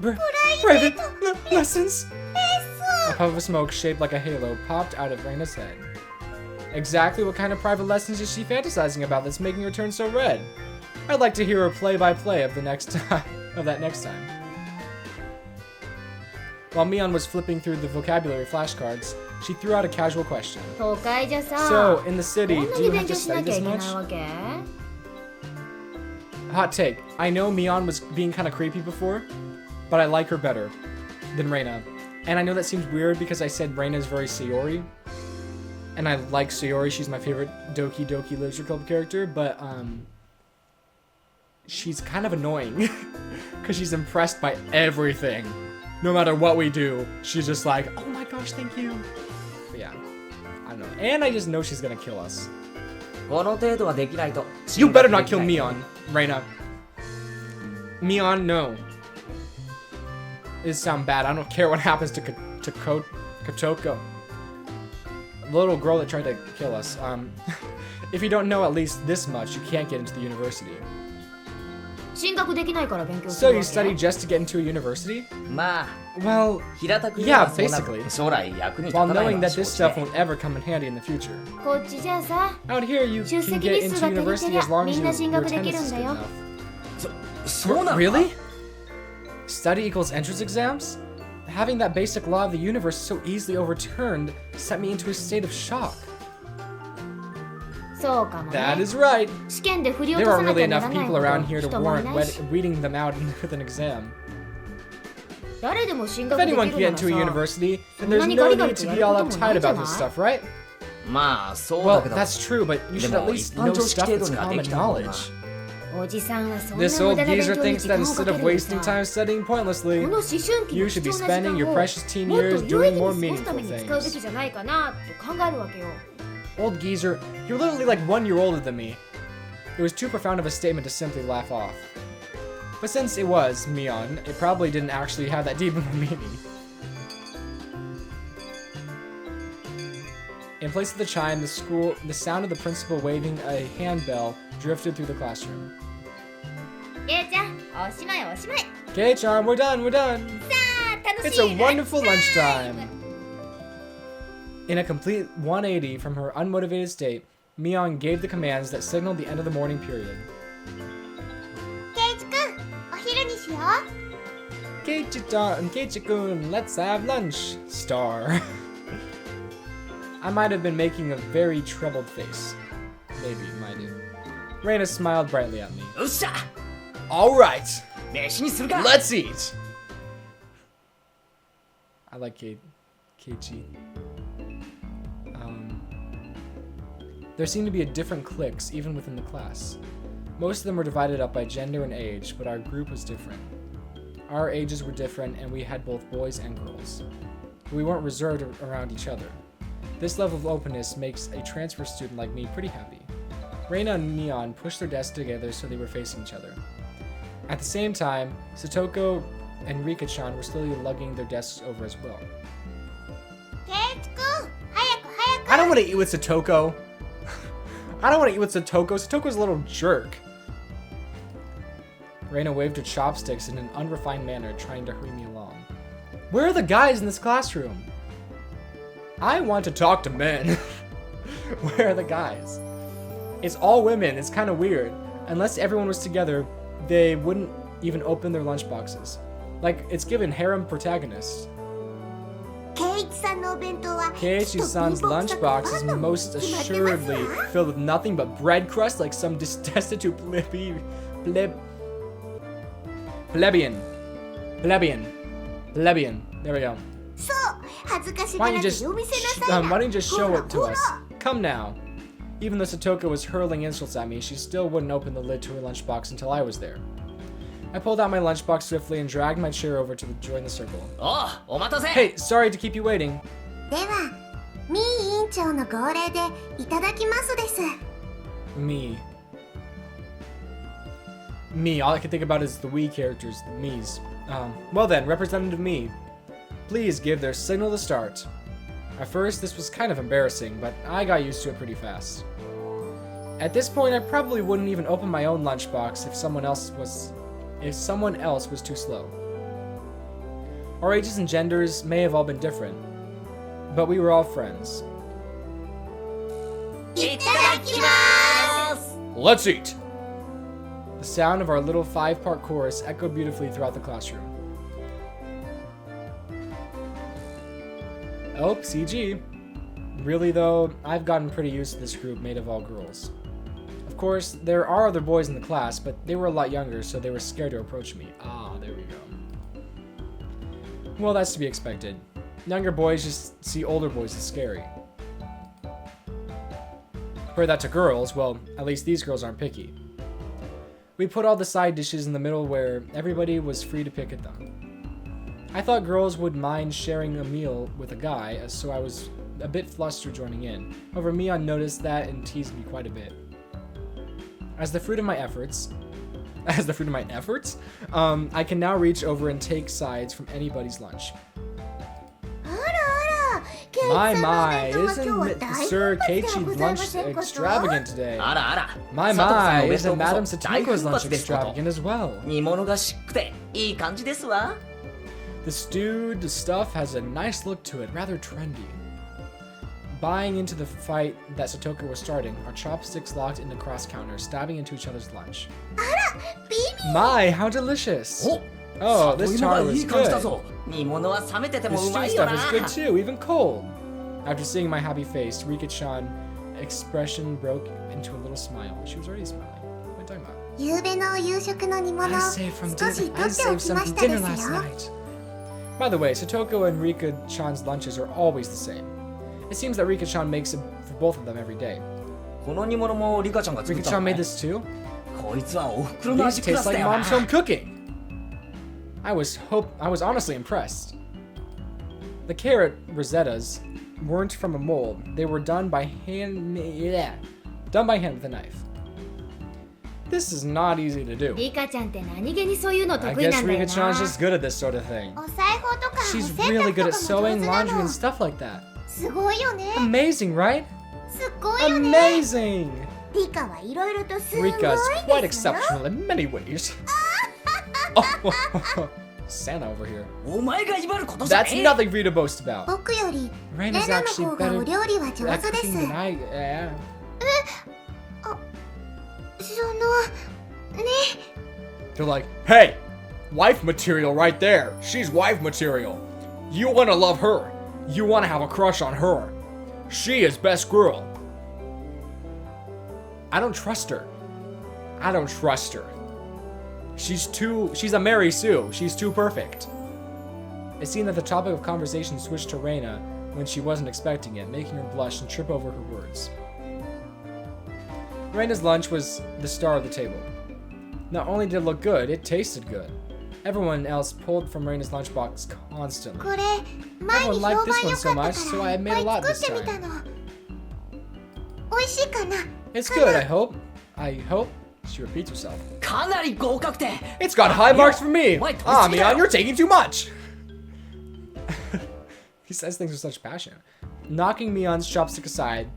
Speaker 1: Private lessons. A puff of smoke shaped like a halo popped out of Reina's head. Exactly what kind of private lessons is she fantasizing about that's making her turn so red? I'd like to hear a play-by-play of the next time. Of that next time. While Mion was flipping through the vocabulary flashcards, she threw out a casual question.
Speaker 6: 都会じゃさ、
Speaker 1: So, in the city,
Speaker 6: こんな
Speaker 1: do
Speaker 6: に
Speaker 1: you
Speaker 6: 勉
Speaker 1: have
Speaker 6: 強
Speaker 1: to
Speaker 6: しな
Speaker 1: study
Speaker 6: きゃ
Speaker 1: this
Speaker 6: いけない
Speaker 1: much?
Speaker 6: わけ？
Speaker 1: Hot take. I know Mion was being kind of creepy before, but I like her better than Reina. And I know that seems weird because I said Reina is very Sayori. And I like Sayori, she's my favorite Doki Doki Literature Club character, but she's kind of annoying. Because she's impressed by everything. No matter what we do, she's just like, oh my gosh, thank you. But yeah, I don't know. And I just know she's gonna kill us.
Speaker 4: この程度はできないと。
Speaker 1: You better not kill Mion, Reina. Mion, no. It sound bad. I don't care what happens to Kotoko. The little girl that tried to kill us. If you don't know at least this much, you can't get into the university.
Speaker 6: 進学できないから勉強す
Speaker 1: So
Speaker 6: る
Speaker 1: you
Speaker 6: わ
Speaker 1: study
Speaker 6: け？
Speaker 1: just to get into a university?
Speaker 4: まあ、
Speaker 1: Well,
Speaker 4: 平たく言え
Speaker 1: yeah,
Speaker 4: ばそうなる
Speaker 1: basically.
Speaker 4: 将来役に立
Speaker 1: While
Speaker 4: たない
Speaker 1: knowing
Speaker 4: のは
Speaker 1: that
Speaker 4: 承
Speaker 1: this
Speaker 4: 知
Speaker 1: stuff
Speaker 4: で。
Speaker 1: won't ever come in handy in the future.
Speaker 6: こっちじゃあさ、
Speaker 1: Out here, you
Speaker 6: 出
Speaker 1: can
Speaker 6: 席
Speaker 1: get
Speaker 6: 日数
Speaker 1: into
Speaker 6: が足りて
Speaker 1: university
Speaker 6: りゃ
Speaker 1: as long
Speaker 6: み
Speaker 1: as
Speaker 6: んな
Speaker 1: your
Speaker 6: 進
Speaker 1: your
Speaker 6: 学できる
Speaker 1: attendance
Speaker 6: ん
Speaker 1: is
Speaker 6: だ
Speaker 1: good
Speaker 6: よ。
Speaker 1: enough.
Speaker 4: そうなのか
Speaker 1: Really? Study equals entrance exams? Having that basic law of the universe so easily overturned set me into a state of shock.
Speaker 6: そうかもね。
Speaker 1: That is right.
Speaker 6: 試験で振り落
Speaker 1: There
Speaker 6: とさ
Speaker 1: aren't
Speaker 6: なき
Speaker 1: really
Speaker 6: ゃなら
Speaker 1: enough
Speaker 6: ない
Speaker 1: people
Speaker 6: ほど
Speaker 1: around here to
Speaker 6: 人もい
Speaker 1: warrant
Speaker 6: ないし、
Speaker 1: weeding them out with an exam.
Speaker 6: 誰でも進
Speaker 1: If
Speaker 6: 学でき
Speaker 1: anyone
Speaker 6: る
Speaker 1: can
Speaker 6: な
Speaker 1: get
Speaker 6: ら
Speaker 1: into a
Speaker 6: さ、
Speaker 1: university, then
Speaker 6: そんな
Speaker 1: there's
Speaker 6: に
Speaker 1: no
Speaker 6: ガリガリ
Speaker 1: need
Speaker 6: と
Speaker 1: to
Speaker 6: や
Speaker 1: be
Speaker 6: る
Speaker 1: all
Speaker 6: こともない
Speaker 1: uptight
Speaker 6: じゃ
Speaker 1: about
Speaker 6: な
Speaker 1: this
Speaker 6: い？
Speaker 1: stuff, right?
Speaker 4: まあ、そう
Speaker 1: Well,
Speaker 4: だけど。
Speaker 1: that's true, but you should
Speaker 4: で
Speaker 1: at
Speaker 4: も
Speaker 1: least
Speaker 4: 一般
Speaker 1: know
Speaker 4: 常識
Speaker 1: stuff
Speaker 4: 程
Speaker 1: that's
Speaker 4: 度にはで
Speaker 1: common
Speaker 4: きた方が。
Speaker 1: knowledge.
Speaker 6: おじさんはそんな
Speaker 1: This
Speaker 6: 無
Speaker 1: old
Speaker 6: 駄な勉
Speaker 1: geezer
Speaker 6: 強に
Speaker 1: thinks
Speaker 6: 時
Speaker 1: that
Speaker 6: 間を
Speaker 1: instead
Speaker 6: かけ
Speaker 1: of
Speaker 6: るより
Speaker 1: wasting
Speaker 6: さ、
Speaker 1: time studying
Speaker 6: こ
Speaker 1: pointlessly,
Speaker 6: の思春期
Speaker 1: you
Speaker 6: の
Speaker 1: should
Speaker 6: 貴
Speaker 1: be
Speaker 6: 重な時
Speaker 1: spending
Speaker 6: 間
Speaker 1: your
Speaker 6: を
Speaker 1: precious teen
Speaker 6: もっと
Speaker 1: years
Speaker 6: 有意
Speaker 1: doing
Speaker 6: 義
Speaker 1: more
Speaker 6: に過ごすた
Speaker 1: meaningful
Speaker 6: めに使うべ
Speaker 1: things.
Speaker 6: きじゃないかなと考えるわけよ。
Speaker 1: Old geezer, you're literally like 1 year older than me. It was too profound of a statement to simply laugh off. But since it was Mion, it probably didn't actually have that deep of a meaning. In place of the chime, the sound of the principal waving a handbell drifted through the classroom.
Speaker 6: ケイちゃん、おしまいおしまい。
Speaker 1: Kei-chan, we're done, we're done!
Speaker 6: さあ、楽
Speaker 1: It's
Speaker 6: し
Speaker 1: a
Speaker 6: い
Speaker 1: wonderful lunchtime! In a complete 180 from her unmotivated state, Mion gave the commands that signaled the end of the morning period.
Speaker 5: ケイチくん、お昼にしよう。
Speaker 1: Keiichi-kun, let's have lunch, star. I might have been making a very troubled face. Maybe, might have. Reina smiled brightly at me.
Speaker 4: よっしゃ
Speaker 1: Alright,
Speaker 4: 飯にするか
Speaker 1: let's eat! I like Keiichi. There seemed to be different cliques even within the class. Most of them were divided up by gender and age, but our group was different. Our ages were different, and we had both boys and girls. But we weren't reserved around each other. This level of openness makes a transfer student like me pretty happy. Reina and Neon pushed their desks together so they were facing each other. At the same time, Satoko and Rika-chan were slowly lugging their desks over as well.
Speaker 5: ケイチくん、早く早く。
Speaker 1: I don't want to eat with Satoko. I don't want to eat with Satoko. Satoko's a little jerk. Reina waved her chopsticks in an unrefined manner, trying to hurry me along. Where are the guys in this classroom? I want to talk to men. Where are the guys? It's all women. It's kind of weird. Unless everyone was together, they wouldn't even open their lunchboxes. Like, it's given harem protagonists.
Speaker 5: ケイチさんのお弁当は
Speaker 1: Keiichi-san's lunchbox is most assuredly filled with nothing but bread crust like some destitute plebeian. There we go.
Speaker 5: そう恥ずかし
Speaker 1: Why
Speaker 5: が
Speaker 1: don't
Speaker 5: ら
Speaker 1: you
Speaker 5: ず
Speaker 1: just
Speaker 5: 呼びせなさいな
Speaker 1: why don't you just show
Speaker 5: ほら
Speaker 1: it to
Speaker 5: ほら
Speaker 1: us? Come now. Even though Satoko was hurling insults at me, she still wouldn't open the lid to her lunchbox until I was there. I pulled out my lunchbox swiftly and dragged my chair over to join the circle.
Speaker 4: おうお待たせ
Speaker 1: Hey, sorry to keep you waiting.
Speaker 5: ではミー委員長の号令でいただきますです
Speaker 1: Me. Me. All I can think about is the we characters, the me's. Well then, Representative Me. Please give their signal to start. At first, this was kind of embarrassing, but I got used to it pretty fast. At this point, I probably wouldn't even open my own lunchbox if someone else was too slow. Our ages and genders may have all been different, but we were all friends.
Speaker 5: いただきます
Speaker 1: Let's eat! The sound of our little 5-part chorus echoed beautifully throughout the classroom. Oh, CG. Really though, I've gotten pretty used to this group made of all girls. Of course, there are other boys in the class, but they were a lot younger, so they were scared to approach me. Ah, there we go. Well, that's to be expected. Younger boys just see older boys as scary. Compare that to girls, well, at least these girls aren't picky. We put all the side dishes in the middle where everybody was free to pick at them. I thought girls would mind sharing a meal with a guy, so I was a bit flustered joining in. However, Mion noticed that and teased me quite a bit. As the fruit of my efforts, I can now reach over and take sides from anybody's lunch.
Speaker 5: あらあらケイチ
Speaker 1: My
Speaker 5: さんのお
Speaker 1: my,
Speaker 5: 弁当は今日
Speaker 1: isn't
Speaker 5: は
Speaker 1: Mr.
Speaker 5: 大
Speaker 1: Sir
Speaker 5: 奮発では
Speaker 1: Keiichi's
Speaker 5: ございま
Speaker 1: lunch
Speaker 5: せんこと
Speaker 1: extravagant today?
Speaker 4: あらあら
Speaker 1: My
Speaker 4: 佐藤さん
Speaker 1: my,
Speaker 4: のお弁
Speaker 1: isn't
Speaker 4: 当こ
Speaker 1: Madam
Speaker 4: そ大
Speaker 1: Satoko's
Speaker 4: 奮
Speaker 1: lunch
Speaker 4: 発ですこと
Speaker 1: extravagant as well?
Speaker 4: 煮物がしっくていい感じですわ
Speaker 1: The stewed stuff has a nice look to it, rather trendy. Buying into the fight that Satoko was starting, our chopsticks locked into cross counters, stabbing into each other's lunch.
Speaker 5: ビビ
Speaker 1: My, how delicious!
Speaker 4: お
Speaker 1: Oh,
Speaker 4: 里
Speaker 1: this
Speaker 4: 芋が
Speaker 1: taro
Speaker 4: い
Speaker 1: is
Speaker 4: い感じだ
Speaker 1: good.
Speaker 4: ぞ煮物は冷めてて
Speaker 1: The
Speaker 4: もう
Speaker 1: stew
Speaker 4: まいよ
Speaker 1: stuff
Speaker 4: な
Speaker 1: is good too, even cold. After seeing my happy face, Rika-chan expression broke into a little smile. She was already smiling. What are you talking about?
Speaker 5: 夕べの夕食の煮物
Speaker 1: I
Speaker 5: 少
Speaker 1: saved from
Speaker 5: し
Speaker 1: dinner.
Speaker 5: 取
Speaker 1: I
Speaker 5: ってお
Speaker 1: saved
Speaker 5: き
Speaker 1: some
Speaker 5: ま
Speaker 1: from
Speaker 5: したで
Speaker 1: dinner
Speaker 5: す
Speaker 1: last
Speaker 5: よ
Speaker 1: night. By the way, Satoko and Rika-chan's lunches are always the same. It seems that Rika-chan makes it for both of them every day.
Speaker 4: この煮物もリカちゃんが作った
Speaker 1: Rika-chan
Speaker 4: のね
Speaker 1: made this too?
Speaker 4: こいつはお袋の
Speaker 1: These
Speaker 4: 味クラ
Speaker 1: taste
Speaker 4: スだ
Speaker 1: like
Speaker 4: よな
Speaker 1: mom's home cooking. I was honestly impressed. The carrot rosettas weren't from a mold. They were done by hand with a knife. This is not easy to do.
Speaker 6: リカちゃんって何気にそういうの
Speaker 1: I
Speaker 6: 得意な
Speaker 1: guess
Speaker 6: んだよ
Speaker 1: Rika-chan's
Speaker 6: な
Speaker 1: just good at this sort of thing.
Speaker 5: お裁縫とかお
Speaker 1: She's
Speaker 5: 洗
Speaker 1: really
Speaker 5: 濯
Speaker 1: good
Speaker 5: と
Speaker 1: at
Speaker 5: かも上
Speaker 1: sewing,
Speaker 5: 手な
Speaker 1: laundry,
Speaker 5: の
Speaker 1: and stuff like that.
Speaker 5: すごいよね
Speaker 1: Amazing, right?
Speaker 5: すっごいよね
Speaker 1: Amazing!
Speaker 5: リカはいろいろとすごい
Speaker 1: Rika is
Speaker 5: で
Speaker 1: quite
Speaker 5: すよ
Speaker 1: exceptional in many ways. Oh, Santa over here.
Speaker 4: お前が威張ることじゃ
Speaker 1: That's
Speaker 4: ねえ
Speaker 1: nothing for you to boast about.
Speaker 5: 僕よりレ
Speaker 1: Reina's
Speaker 5: ナの
Speaker 1: actually
Speaker 5: 方が
Speaker 1: better
Speaker 5: お料理は上
Speaker 1: at
Speaker 5: 手です
Speaker 1: cooking than I am.
Speaker 5: そのね
Speaker 1: They're like, hey, wife material right there. She's wife material. You want to love her. You want to have a crush on her. She is best girl. I don't trust her. I don't trust her. She's a Mary Sue. She's too perfect. It seemed that the topic of conversation switched to Reina when she wasn't expecting it, making her blush and trip over her words. Reina's lunch was the star of the table. Not only did it look good, it tasted good. Everyone else pulled from Reina's lunchbox constantly.
Speaker 5: これ前に
Speaker 1: Everyone liked
Speaker 5: 評
Speaker 1: this
Speaker 5: 判
Speaker 1: one
Speaker 5: 良
Speaker 1: so
Speaker 5: かった
Speaker 1: much,
Speaker 5: か
Speaker 1: so
Speaker 5: ら
Speaker 1: I
Speaker 5: いっ
Speaker 1: made
Speaker 5: ぱ
Speaker 1: a
Speaker 5: い
Speaker 1: lot
Speaker 5: 作
Speaker 1: this
Speaker 5: ってみ
Speaker 1: time.
Speaker 5: たの。美味しいかな？
Speaker 1: It's good, I hope. I hope. She repeats herself.
Speaker 4: かなり合格点。
Speaker 1: It's got high marks for me!
Speaker 4: Wait,
Speaker 1: Ah,
Speaker 4: what's
Speaker 1: Mion,
Speaker 4: that?
Speaker 1: you're taking too much! He says things with such passion. Knocking Mion's chopstick aside,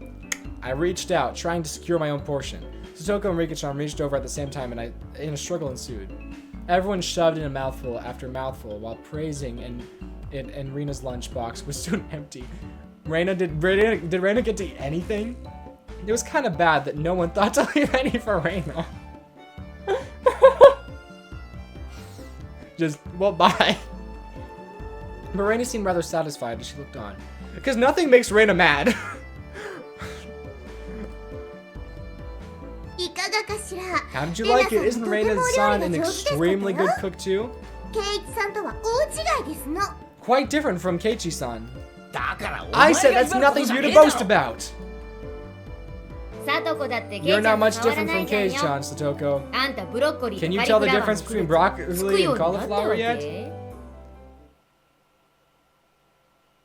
Speaker 1: I reached out, trying to secure my own portion. Satoko and Rika-chan reached over at the same time, and a struggle ensued. Everyone shoved in a mouthful after mouthful while praising, and Reina's lunchbox was soon empty. Did Reina get to eat anything? It was kind of bad that no one thought to leave any for Reina. Bye. But Reina seemed rather satisfied as she looked on. Because nothing makes Reina mad.
Speaker 5: いかがかしら？
Speaker 1: How did you like it? Isn't
Speaker 5: レナ
Speaker 1: Reina's
Speaker 5: さん
Speaker 1: son
Speaker 5: とてもお料理
Speaker 1: an
Speaker 5: が上手ですか
Speaker 1: extremely
Speaker 5: と
Speaker 1: good cook too?
Speaker 5: ケイイチさんとは大違いですの。
Speaker 1: Quite different from Keiichi-san.
Speaker 4: だからお
Speaker 1: I
Speaker 4: 前
Speaker 1: said
Speaker 4: が
Speaker 1: that's
Speaker 4: 威張ること
Speaker 1: nothing
Speaker 4: じゃ
Speaker 1: for
Speaker 4: ね
Speaker 1: you
Speaker 4: え
Speaker 1: to
Speaker 4: だ
Speaker 1: boast
Speaker 4: ろ。
Speaker 1: about.
Speaker 6: さとこだってケイ
Speaker 1: You're
Speaker 6: ちゃ
Speaker 1: not
Speaker 6: んと
Speaker 1: much
Speaker 6: 変わら
Speaker 1: different
Speaker 6: な
Speaker 1: from
Speaker 6: いじゃんよ。
Speaker 1: Keiichi-chan, Satoko.
Speaker 6: あんたブロッコリー
Speaker 1: Can
Speaker 6: と
Speaker 1: you
Speaker 6: カリ
Speaker 1: tell
Speaker 6: フ
Speaker 1: the
Speaker 6: ラワー
Speaker 1: difference
Speaker 6: の
Speaker 1: between
Speaker 6: つく
Speaker 1: broccoli
Speaker 6: よ
Speaker 1: and
Speaker 6: うになったわ
Speaker 1: cauliflower yet?
Speaker 6: け？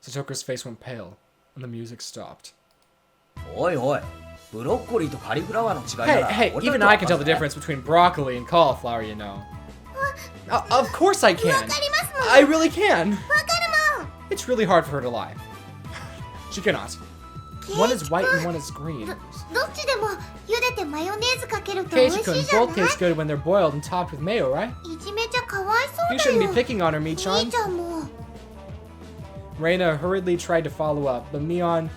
Speaker 1: Satoko's face went pale, and the music stopped.
Speaker 4: おいおい、ブロッコリーとカリフラワーの違い
Speaker 1: Hey,
Speaker 4: なら
Speaker 1: hey,
Speaker 4: 俺だっ
Speaker 1: even
Speaker 4: て
Speaker 1: I
Speaker 4: わ
Speaker 1: can
Speaker 4: か
Speaker 1: tell
Speaker 4: る
Speaker 1: the
Speaker 4: ぜ。
Speaker 1: difference between broccoli and cauliflower, you know. Of course I
Speaker 5: わ
Speaker 1: can.
Speaker 5: かりますもん。
Speaker 1: I really can.
Speaker 5: わかるもん。
Speaker 1: It's really hard for her to lie. She cannot. One is white and one is green.
Speaker 5: どっちでも茹でてマヨネーズかけると美味しい
Speaker 1: Keiichi-kun,
Speaker 5: じゃない
Speaker 1: both taste good when they're boiled and topped with mayo, right?
Speaker 5: いじめちゃかわいそう
Speaker 1: You
Speaker 5: だ
Speaker 1: shouldn't
Speaker 5: よ
Speaker 1: be picking on her,
Speaker 5: 兄
Speaker 1: Mii-chan.
Speaker 5: ちゃんも
Speaker 1: Reina hurriedly tried to follow up, but Mion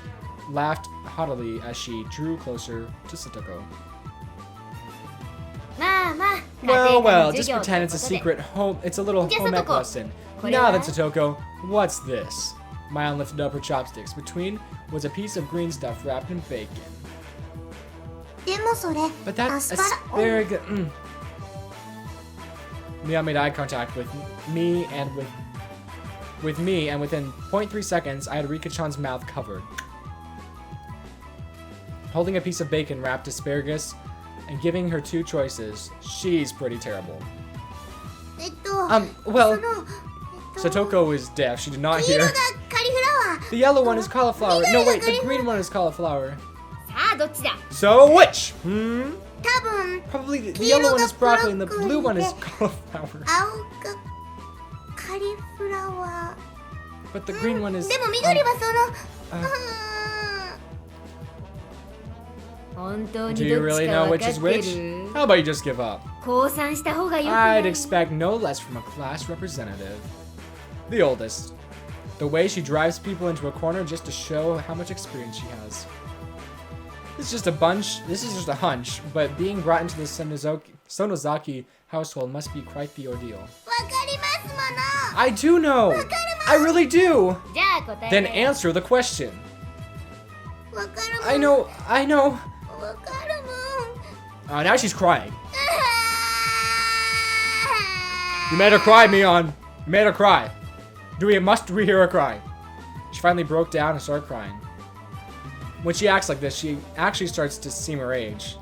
Speaker 1: laughed haughtily as she drew closer to Satoko.
Speaker 6: まあまあ
Speaker 1: Well,
Speaker 6: 家庭科
Speaker 1: well,
Speaker 6: の
Speaker 1: just
Speaker 6: 授業
Speaker 1: pretend
Speaker 6: と
Speaker 1: it's a
Speaker 6: いうことで
Speaker 1: secret home. It's a little
Speaker 6: Just
Speaker 1: home ec
Speaker 6: Satoko.
Speaker 1: lesson.
Speaker 6: Kore
Speaker 1: Now
Speaker 6: wa?
Speaker 1: then, Satoko, what's this? Mion lifted up her chopsticks. Between was a piece of green stuff wrapped in bacon.
Speaker 5: でもそれ
Speaker 1: But
Speaker 5: ア
Speaker 1: that's
Speaker 5: スパラ
Speaker 1: asparagus. Mion made eye contact with me, and within 0.3 seconds, I had Rika-chan's mouth covered. Holding a piece of bacon wrapped asparagus and giving her two choices, she's pretty terrible.
Speaker 5: そ
Speaker 1: Well,
Speaker 5: の
Speaker 1: Satoko is deaf. She did not
Speaker 5: 黄色
Speaker 1: hear.
Speaker 5: がカリフラワー
Speaker 1: The yellow one is cauliflower. No, wait, the green one is cauliflower.
Speaker 6: さあどっちだ
Speaker 1: So which?
Speaker 5: 多分
Speaker 1: Probably the yellow one is broccoli and the blue one is cauliflower.
Speaker 5: 青がカリフラワ
Speaker 1: But the green one
Speaker 5: ー
Speaker 1: is.
Speaker 5: でも緑はその
Speaker 6: 本当
Speaker 1: Do
Speaker 6: に
Speaker 1: you
Speaker 6: どっ
Speaker 1: really
Speaker 6: ちか
Speaker 1: know
Speaker 6: 分
Speaker 1: which
Speaker 6: かっ
Speaker 1: is
Speaker 6: て
Speaker 1: which?
Speaker 6: る
Speaker 1: How about you just give up?
Speaker 6: 降参した方がよくない
Speaker 1: I'd expect no less from a class representative. The oldest. The way she drives people into a corner just to show how much experience she has. This is just a hunch, but being brought into the Sonozaki household must be quite the ordeal.
Speaker 5: わかりますもの
Speaker 1: I do know! I really do!
Speaker 6: じゃあ答え
Speaker 1: Then
Speaker 6: て
Speaker 1: answer the question.
Speaker 5: わかるもん
Speaker 1: I know.
Speaker 5: わかるもん
Speaker 1: Oh, now she's crying. You made her cry, Mion. You made her cry. Must we hear her cry? She finally broke down and started crying. When she acts like this, she actually starts to seem her age.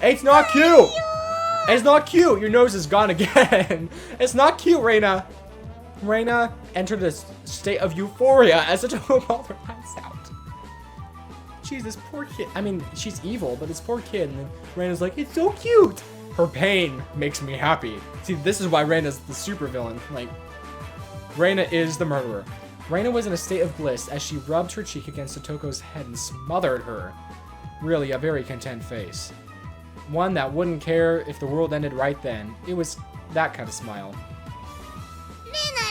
Speaker 1: It's not cute! It's not cute! Your nose is gone again! It's not cute, Reina! Reina entered a state of euphoria as the toe pulled her eyes out. Jeez, this poor kid. I mean, she's evil, but this poor kid. And then Reina's like, it's so cute! Her pain makes me happy. See, this is why Reina's the supervillain. Like, Reina is the murderer. Reina was in a state of bliss as she rubbed her cheek against Satoko's head and smothered her. Really, a very content face. One that wouldn't care if the world ended right then. It was that kind of smile.
Speaker 5: レナ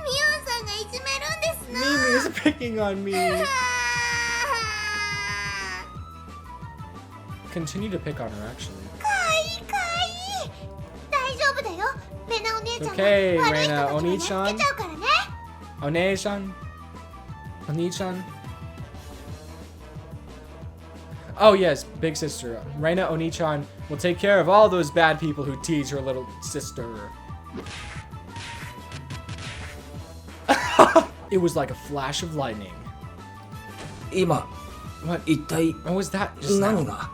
Speaker 5: ミオンさんがいじめるんですの
Speaker 1: Mimi is picking on me. Continue to pick on her, actually.
Speaker 5: かわいい大丈夫だよレナお姉ちゃんは
Speaker 1: Okay,
Speaker 5: 悪い人
Speaker 1: Reina,
Speaker 5: たちを見つけち
Speaker 1: Oni-chan.
Speaker 5: ゃうからね。
Speaker 1: One-chan? Oni-chan? Oh yes, big sister. Reina Oni-chan will take care of all those bad people who tease her little sister. It was like a flash of lightning.
Speaker 4: 今
Speaker 1: What?
Speaker 4: 一体
Speaker 1: What was that just
Speaker 4: 何
Speaker 1: now?
Speaker 4: が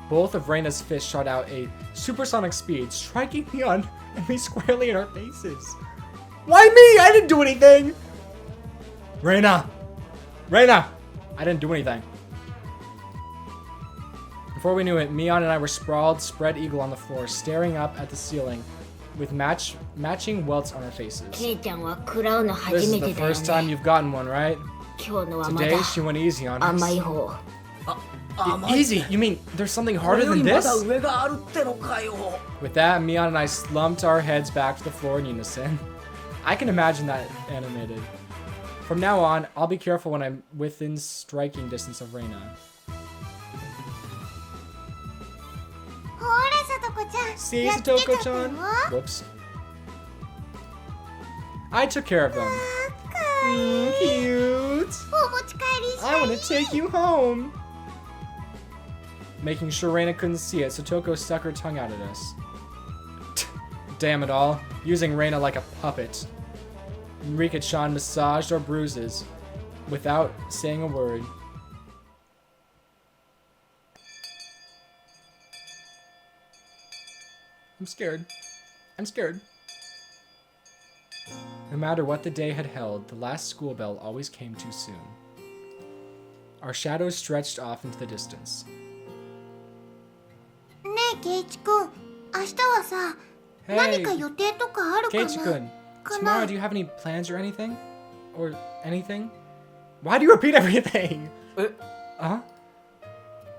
Speaker 1: Both of Reina's fists shot out a supersonic speed, striking Mion and me squarely in our faces. Why me? I didn't do anything! Reina! Reina! I didn't do anything. Before we knew it, Mion and I were sprawled, spread eagle on the floor, staring up at the ceiling with matching welts on our faces.
Speaker 6: ケイちゃんは食らうの
Speaker 1: This
Speaker 6: 初
Speaker 1: is
Speaker 6: め
Speaker 1: the
Speaker 6: てだよ
Speaker 1: first time
Speaker 6: ね。
Speaker 1: you've gotten one, right?
Speaker 6: 今日のはまだ
Speaker 1: Today she went easy on
Speaker 6: 甘
Speaker 1: us.
Speaker 6: い方。
Speaker 1: Easy? You mean there's something
Speaker 4: これ
Speaker 1: harder
Speaker 4: より
Speaker 1: than
Speaker 4: ま
Speaker 1: this?
Speaker 4: だ上があるってのかよ
Speaker 1: With that, Mion and I slumped our heads back to the floor in unison. I can imagine that animated. From now on, I'll be careful when I'm within striking distance of Reina.
Speaker 5: ほらさとこちゃん
Speaker 1: See,
Speaker 5: やっつけちゃったよ
Speaker 1: Satoko-chan? Whoops. I took care of them.
Speaker 5: かわいい
Speaker 1: Cute.
Speaker 5: お持ち帰りした
Speaker 1: I
Speaker 5: い
Speaker 1: want to take you home. Making sure Reina couldn't see it, Satoko stuck her tongue out at us. Damn it all. Using Reina like a puppet. Rika-chan massaged our bruises without saying a word. I'm scared. I'm scared. No matter what the day had held, the last school bell always came too soon. Our shadows stretched off into the distance.
Speaker 5: ねえケイチくん明日はさ
Speaker 1: Hey,
Speaker 5: 何か予定とかあるかな
Speaker 1: Keiichi-kun,
Speaker 5: か
Speaker 1: tomorrow
Speaker 5: な
Speaker 1: do you have any plans or anything? Or anything? Why do you repeat everything?
Speaker 4: え
Speaker 1: Huh?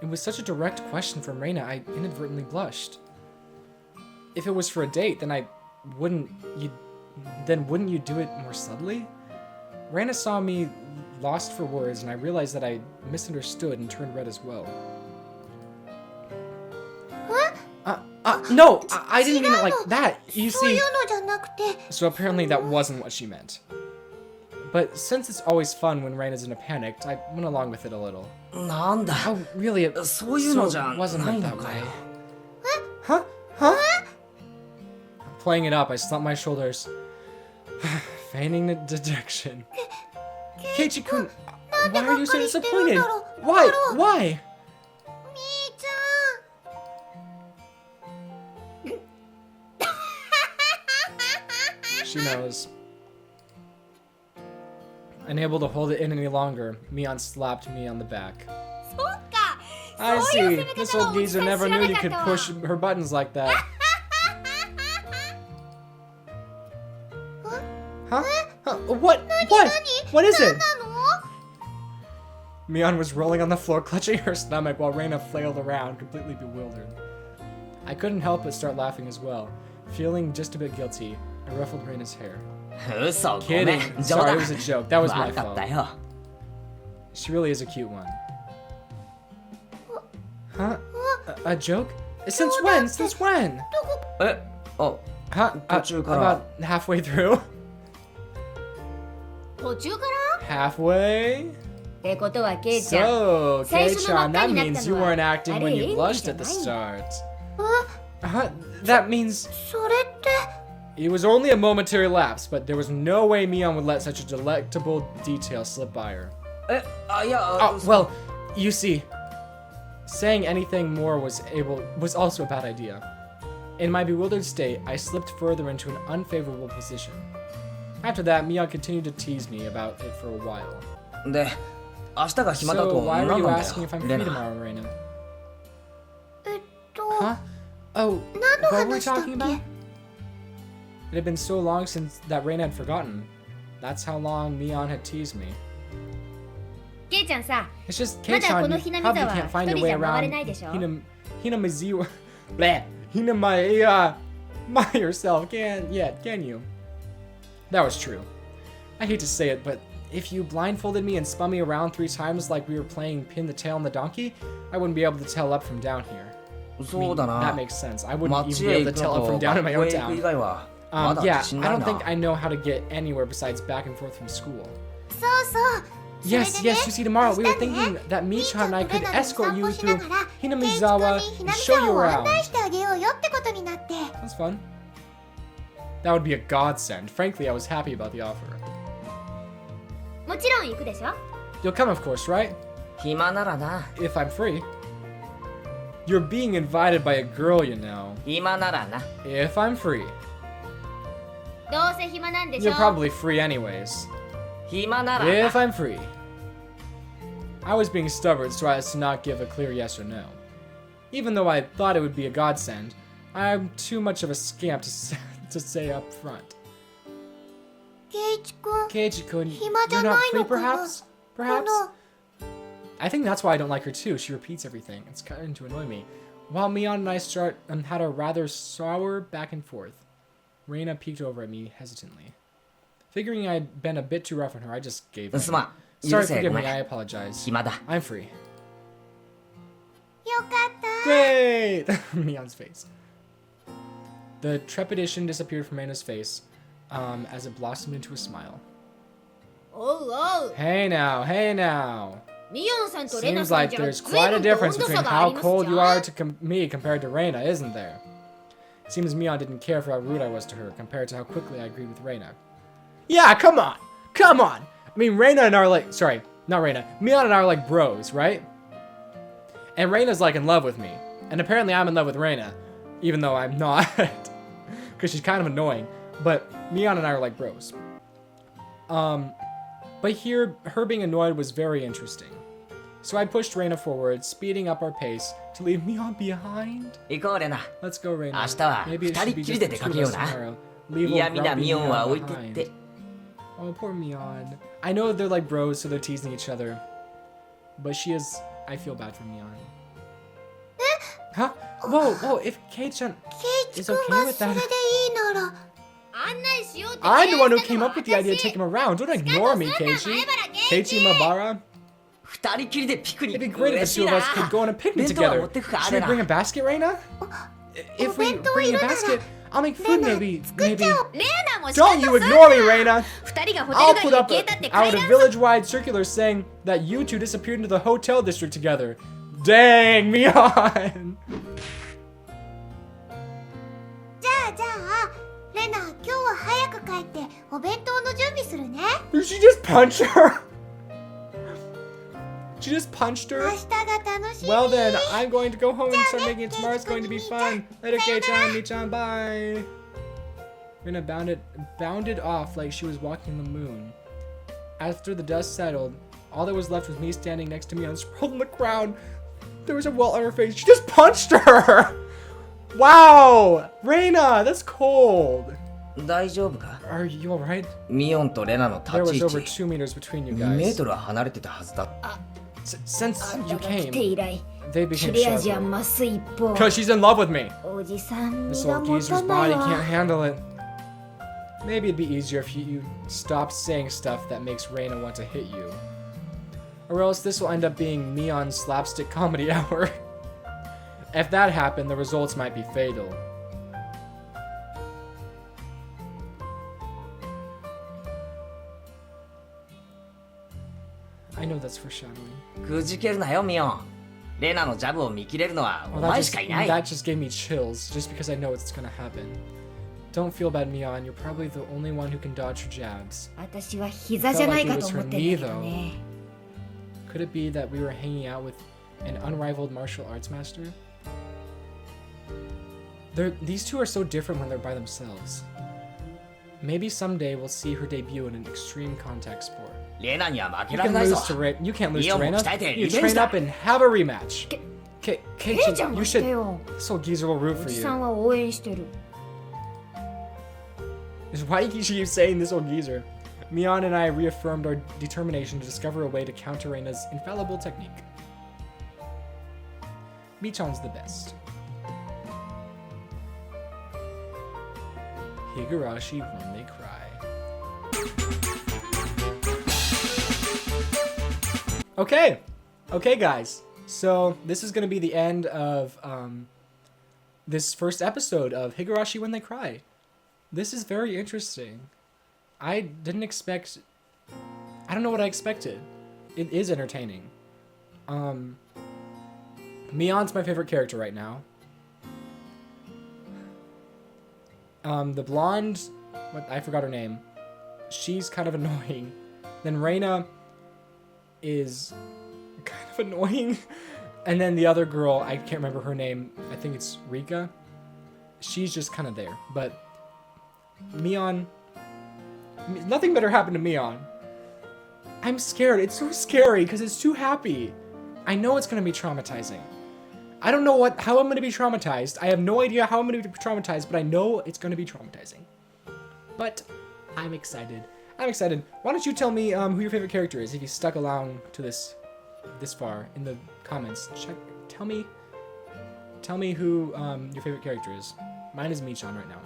Speaker 1: It was such a direct question from Reina, I inadvertently blushed. If it was for a date, then wouldn't you do it more subtly? Reina saw me lost for words, and I realized that I misunderstood and turned red as well. No, I didn't mean it like that. You
Speaker 5: そうい
Speaker 1: see,
Speaker 5: うのじゃなくて
Speaker 1: so apparently that wasn't what she meant. But since it's always fun when Reina's in a panic, I went along with it a little.
Speaker 4: なんだ
Speaker 1: Oh, really? It
Speaker 4: そういうのじゃ
Speaker 1: it wasn't
Speaker 4: ない
Speaker 1: meant
Speaker 4: の
Speaker 1: that
Speaker 4: か
Speaker 1: way.
Speaker 4: よ
Speaker 1: Huh? Huh? Playing it up, I slumped my shoulders, feigning the dejection. Keiichi-kun, why are you so disappointed? Why? Why?
Speaker 5: みーちゃん
Speaker 1: She knows. Unable to hold it in any longer, Mion slapped me on the back.
Speaker 6: そうか
Speaker 1: I
Speaker 6: そういう
Speaker 1: see.
Speaker 6: 攻め
Speaker 1: This
Speaker 6: 方を
Speaker 1: old geezer
Speaker 6: おじさん
Speaker 1: never
Speaker 6: 知ら
Speaker 1: knew
Speaker 6: な
Speaker 1: you
Speaker 6: かっ
Speaker 1: could
Speaker 6: たわ
Speaker 1: push her buttons like that. Huh? Huh? What? What? What is it?
Speaker 5: なの
Speaker 1: Mion was rolling on the floor, clutching her stomach while Reina flailed around, completely bewildered. I couldn't help but start laughing as well. Feeling just a bit guilty, I ruffled Reina's hair.
Speaker 4: 嘘ごめん
Speaker 1: Kidding.
Speaker 4: 冗
Speaker 1: Sorry,
Speaker 4: 談
Speaker 1: it was a joke. That was my
Speaker 4: 悪かった
Speaker 1: fault.
Speaker 4: よ
Speaker 1: She really is a cute one. Huh? A joke? Since when? Since when?
Speaker 4: えあ
Speaker 1: Huh?
Speaker 4: 途中から
Speaker 1: About halfway through?
Speaker 6: 途中から
Speaker 1: Halfway?
Speaker 6: ってことはケイちゃん
Speaker 1: So,
Speaker 6: 最初の
Speaker 1: Kei-chan,
Speaker 6: 真っ赤
Speaker 1: that
Speaker 6: になった
Speaker 1: means
Speaker 6: の
Speaker 1: you
Speaker 6: は
Speaker 1: weren't acting
Speaker 6: あ
Speaker 1: when
Speaker 6: れ
Speaker 1: you
Speaker 6: 演技
Speaker 1: blushed
Speaker 6: じゃ
Speaker 1: at the
Speaker 6: ない
Speaker 1: start. Huh? That means
Speaker 5: それって
Speaker 1: it was only a momentary lapse, but there was no way Mion would let such a delectable detail slip by her.
Speaker 4: えあいや
Speaker 1: Oh, well, you see, saying anything more was also a bad idea. In my bewildered state, I slipped further into an unfavorable position. After that, Mion continued to tease me about it for a while.
Speaker 4: で明日が暇だ
Speaker 1: So
Speaker 4: と
Speaker 1: why
Speaker 4: 何
Speaker 1: were
Speaker 4: なん
Speaker 1: you
Speaker 4: だ
Speaker 1: asking
Speaker 4: よ
Speaker 1: if I'm
Speaker 4: レ
Speaker 1: free
Speaker 4: ナ
Speaker 1: tomorrow, Reina?
Speaker 5: えっと
Speaker 1: Huh? Oh,
Speaker 5: 何の
Speaker 1: what were we
Speaker 5: 話だっ
Speaker 1: talking about?
Speaker 5: け
Speaker 1: It had been so long since that Reina had forgotten. That's how long Mion had teased me.
Speaker 6: ケイちゃんさ
Speaker 1: It's just
Speaker 6: まだ
Speaker 1: Kei-chan,
Speaker 6: この
Speaker 1: you
Speaker 6: ひなみ
Speaker 1: probably
Speaker 6: ざは
Speaker 1: can't find
Speaker 6: 一
Speaker 1: a
Speaker 6: 人
Speaker 1: way
Speaker 6: じゃ回れ
Speaker 1: around
Speaker 6: ないでしょ
Speaker 1: Hinamizu. Bleh. Hinamaya. My yourself. Can you? That was true. I hate to say it, but if you blindfolded me and spun me around 3 times like we were playing pin the tail on the donkey, I wouldn't be able to tell up from down here. I
Speaker 4: そ
Speaker 1: mean,
Speaker 4: うだ
Speaker 1: that
Speaker 4: な
Speaker 1: makes sense. I wouldn't
Speaker 4: 街
Speaker 1: even
Speaker 4: へ
Speaker 1: be able
Speaker 4: 行
Speaker 1: to
Speaker 4: くの
Speaker 1: tell up
Speaker 4: と
Speaker 1: from down in my
Speaker 4: 学校
Speaker 1: own
Speaker 4: へ行く以
Speaker 1: town.
Speaker 4: 外はまだ
Speaker 1: Yeah,
Speaker 4: 自信
Speaker 1: I
Speaker 4: ない
Speaker 1: don't
Speaker 4: な
Speaker 1: think I know how to get anywhere besides back and forth from school.
Speaker 5: そうそう。
Speaker 1: Yes, yes, you see, tomorrow we were thinking that Michan and I could escort you through Hinamizawa and show you
Speaker 5: を案
Speaker 1: around.
Speaker 5: 内してあげようよってことになって。
Speaker 1: That's fun. That would be a godsend. Frankly, I was happy about the offer.
Speaker 6: もちろん行くでしょ。
Speaker 1: You'll come, of course, right?
Speaker 4: 暇ならな
Speaker 1: If I'm free. You're being invited by a girl, you know.
Speaker 4: 暇ならな
Speaker 1: If I'm free.
Speaker 6: どうせ暇なんでしょ。
Speaker 1: You're probably free anyways.
Speaker 4: 暇なら
Speaker 1: If
Speaker 4: な
Speaker 1: I'm free. I was being stubborn so as to not give a clear yes or no. Even though I thought it would be a godsend, I'm too much of a scamp to say up front.
Speaker 5: ケイチ君。
Speaker 1: Keiichi-kun,
Speaker 5: 暇じ
Speaker 1: you're
Speaker 5: ゃ
Speaker 1: not
Speaker 5: ない
Speaker 1: free
Speaker 5: のかな。
Speaker 1: perhaps? Perhaps? I think that's why I don't like her too. She repeats everything. It's starting to annoy me. While Mion and I had a rather sour back and forth. Reina peeked over at me hesitantly. Figuring I'd been a bit too rough on her, I just gave in.
Speaker 4: すまん
Speaker 1: Sorry,
Speaker 4: 許せ
Speaker 1: forgive
Speaker 4: ご
Speaker 1: me.
Speaker 4: めん
Speaker 1: I apologize.
Speaker 4: 暇だ
Speaker 1: I'm free.
Speaker 5: よかった。
Speaker 1: Great! Mion's face. The trepidation disappeared from Reina's face as it blossomed into a smile.
Speaker 6: おうおう。
Speaker 1: Hey now, hey now.
Speaker 6: ミヨンさんとレナ
Speaker 1: Seems
Speaker 6: さん
Speaker 1: like
Speaker 6: じゃ
Speaker 1: there's
Speaker 6: 随
Speaker 1: quite a
Speaker 6: 分と
Speaker 1: difference
Speaker 6: 温度
Speaker 1: between
Speaker 6: 差があ
Speaker 1: how
Speaker 6: ります
Speaker 1: cold
Speaker 6: じ
Speaker 1: you
Speaker 6: ゃ
Speaker 1: are
Speaker 6: ん。
Speaker 1: to me compared to Reina, isn't there? Seems Mion didn't care for how rude I was to her compared to how quickly I agreed with Reina. Yeah, come on! Come on! I mean, Reina and I are like... Sorry, not Reina. Mion and I are like bros, right? And Reina's like in love with me. And apparently I'm in love with Reina. Even though I'm not. Because she's kind of annoying. But Mion and I are like bros. But here, her being annoyed was very interesting. So I pushed Reina forward, speeding up our pace to leave Mion behind.
Speaker 4: 行こうレナ
Speaker 1: Let's go, Reina.
Speaker 4: 明日は
Speaker 1: Maybe it should be
Speaker 4: 二人っき
Speaker 1: just
Speaker 4: りで
Speaker 1: the
Speaker 4: 出
Speaker 1: two
Speaker 4: か
Speaker 1: of
Speaker 4: けよう
Speaker 1: us
Speaker 4: な
Speaker 1: tomorrow. Leave
Speaker 4: 嫌
Speaker 1: old
Speaker 4: 味な
Speaker 1: grumpy
Speaker 4: ミオンは
Speaker 1: Mion
Speaker 4: 置いてっ
Speaker 1: behind.
Speaker 4: て
Speaker 1: Oh, poor Mion. I know they're like bros, so they're teasing each other. But she is... I feel bad for Mion. Huh? Whoa, whoa, if Kei-chan
Speaker 5: ケイチ
Speaker 1: is
Speaker 5: 君
Speaker 1: okay
Speaker 5: が
Speaker 1: with
Speaker 5: それ
Speaker 1: that...
Speaker 5: でいいなら。
Speaker 6: 案内しようって
Speaker 1: I'm the one who
Speaker 6: 提
Speaker 1: came
Speaker 6: 案
Speaker 1: up
Speaker 6: した
Speaker 1: with the
Speaker 6: の
Speaker 1: idea
Speaker 6: は
Speaker 1: to take him
Speaker 6: 私。
Speaker 1: around. Don't ignore me, Keiichi. Keiichi Mabara.
Speaker 4: 二人きりでピクニ
Speaker 1: It'd be
Speaker 4: ック
Speaker 1: great if
Speaker 4: 嬉
Speaker 1: the
Speaker 4: し
Speaker 1: two
Speaker 4: い
Speaker 1: of
Speaker 4: な
Speaker 1: us could go on a picnic
Speaker 4: 弁当は
Speaker 1: together.
Speaker 4: 持ってくか
Speaker 1: Should we
Speaker 4: レ
Speaker 1: bring a
Speaker 4: ナ
Speaker 1: basket, Reina? If we bring a basket, I'll make food maybe.
Speaker 6: レナも
Speaker 1: Don't you ignore me, Reina!
Speaker 6: 二人がホ
Speaker 1: I'll
Speaker 6: テ
Speaker 1: put
Speaker 6: ル街
Speaker 1: up
Speaker 6: に消えたって
Speaker 1: out
Speaker 6: 階
Speaker 1: a
Speaker 6: 段
Speaker 1: village-wide circular saying that you two disappeared into the hotel district together. Dang, Mion!
Speaker 5: じゃあ、レナ、今日は早く帰ってお弁当の準備するね。
Speaker 1: Did she just punch her? She just punched
Speaker 5: 明
Speaker 1: her?
Speaker 5: 日が楽しみ。
Speaker 1: Well then, I'm going to go home and start making it. Tomorrow's going to be fun. Later, Kei-chan, Mi-chan, bye. Reina bounded off like she was walking the moon. After the dust settled, all that was left was me standing next to me sprawled on the ground. There was a welt on her face. She just punched her! Wow! Reina, that's cold.
Speaker 4: 大丈夫か
Speaker 1: Are you alright?
Speaker 4: ミオンとレナの
Speaker 1: There
Speaker 4: 立ち
Speaker 1: was
Speaker 4: 位
Speaker 1: over
Speaker 4: 置
Speaker 1: 2 meters between you
Speaker 4: 2メー
Speaker 1: guys.
Speaker 4: トルは離れてたはずだ
Speaker 1: Since
Speaker 6: あん
Speaker 1: you
Speaker 6: たが来て
Speaker 1: came,
Speaker 6: 以来
Speaker 1: they
Speaker 6: 切
Speaker 1: became
Speaker 6: れ味は
Speaker 1: sharper.
Speaker 6: 増す一方
Speaker 1: Because she's in love with me.
Speaker 6: おじさん
Speaker 1: This
Speaker 6: 身が
Speaker 1: old
Speaker 6: 持
Speaker 1: geezer's
Speaker 6: たない
Speaker 1: body
Speaker 6: わ
Speaker 1: can't handle it. Maybe it'd be easier if you stopped saying stuff that makes Reina want to hit you. Or else this will end up being Mion's slapstick comedy hour. If that happened, the results might be fatal. I know that's foreshadowing.
Speaker 4: くじけるなよミオンレナのジャブを見切れるのは
Speaker 1: Well,
Speaker 4: お
Speaker 1: that
Speaker 4: 前
Speaker 1: just,
Speaker 4: しかいない
Speaker 1: that just gave me chills, just because I know it's gonna happen. Don't feel bad, Mion. You're probably the only one who can dodge her jabs.
Speaker 6: 私は膝じゃないかと思ってんだけどね
Speaker 1: Could it be that we were hanging out with an unrivaled martial arts master? These two are so different when they're by themselves. Maybe someday we'll see her debut in an extreme contact sport.
Speaker 4: レナには負け
Speaker 1: You
Speaker 4: られ
Speaker 1: can
Speaker 4: ないぞ
Speaker 1: lose to you can't lose to
Speaker 4: ミオンも
Speaker 1: Reina.
Speaker 4: 鍛えて
Speaker 1: You
Speaker 4: リベンジ
Speaker 1: train
Speaker 4: だ
Speaker 1: up and have a rematch.
Speaker 6: ケイち
Speaker 1: Kei-chan,
Speaker 6: ゃん
Speaker 1: you
Speaker 6: がして
Speaker 1: should.
Speaker 6: よ
Speaker 1: This old geezer will root
Speaker 6: お
Speaker 1: for
Speaker 6: じさん
Speaker 1: you.
Speaker 6: は応援してる
Speaker 1: Why do you keep saying this old geezer? Mion and I reaffirmed our determination to discover a way to counter Reina's infallible technique. Michan's the best. Higurashi when they cry. Okay, guys. So this is gonna be the end of this first episode of Higurashi when they cry. This is very interesting. I didn't expect... I don't know what I expected. It is entertaining. Mion's my favorite character right now. The blonde... I forgot her name. She's kind of annoying. Then Reina is kind of annoying. And then the other girl, I can't remember her name. I think it's Rika. She's just kind of there. But Mion... Nothing better happened to Mion. I'm scared. It's so scary because it's too happy. I know it's going to be traumatizing. I don't know how I'm going to be traumatized. I have no idea how I'm going to be traumatized, but I know it's going to be traumatizing. But I'm excited. I'm excited. Why don't you tell me who your favorite character is if you stuck along to this far in the comments. Tell me who your favorite character is. Mine is Michan right now.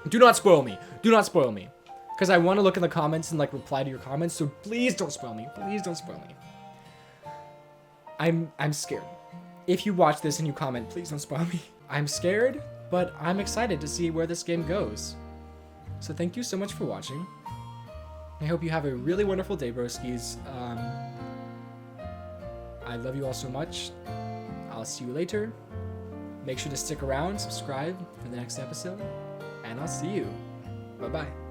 Speaker 1: Do not spoil me. Do not spoil me. Because I want to look in the comments and like reply to your comments, so please don't spoil me. Please don't spoil me. I'm scared. If you watch this and you comment, please don't spoil me. I'm scared, but I'm excited to see where this game goes. So thank you so much for watching. I hope you have a really wonderful day, broskies. I love you all so much. I'll see you later. Make sure to stick around, subscribe for the next episode, and I'll see you. Bye-bye.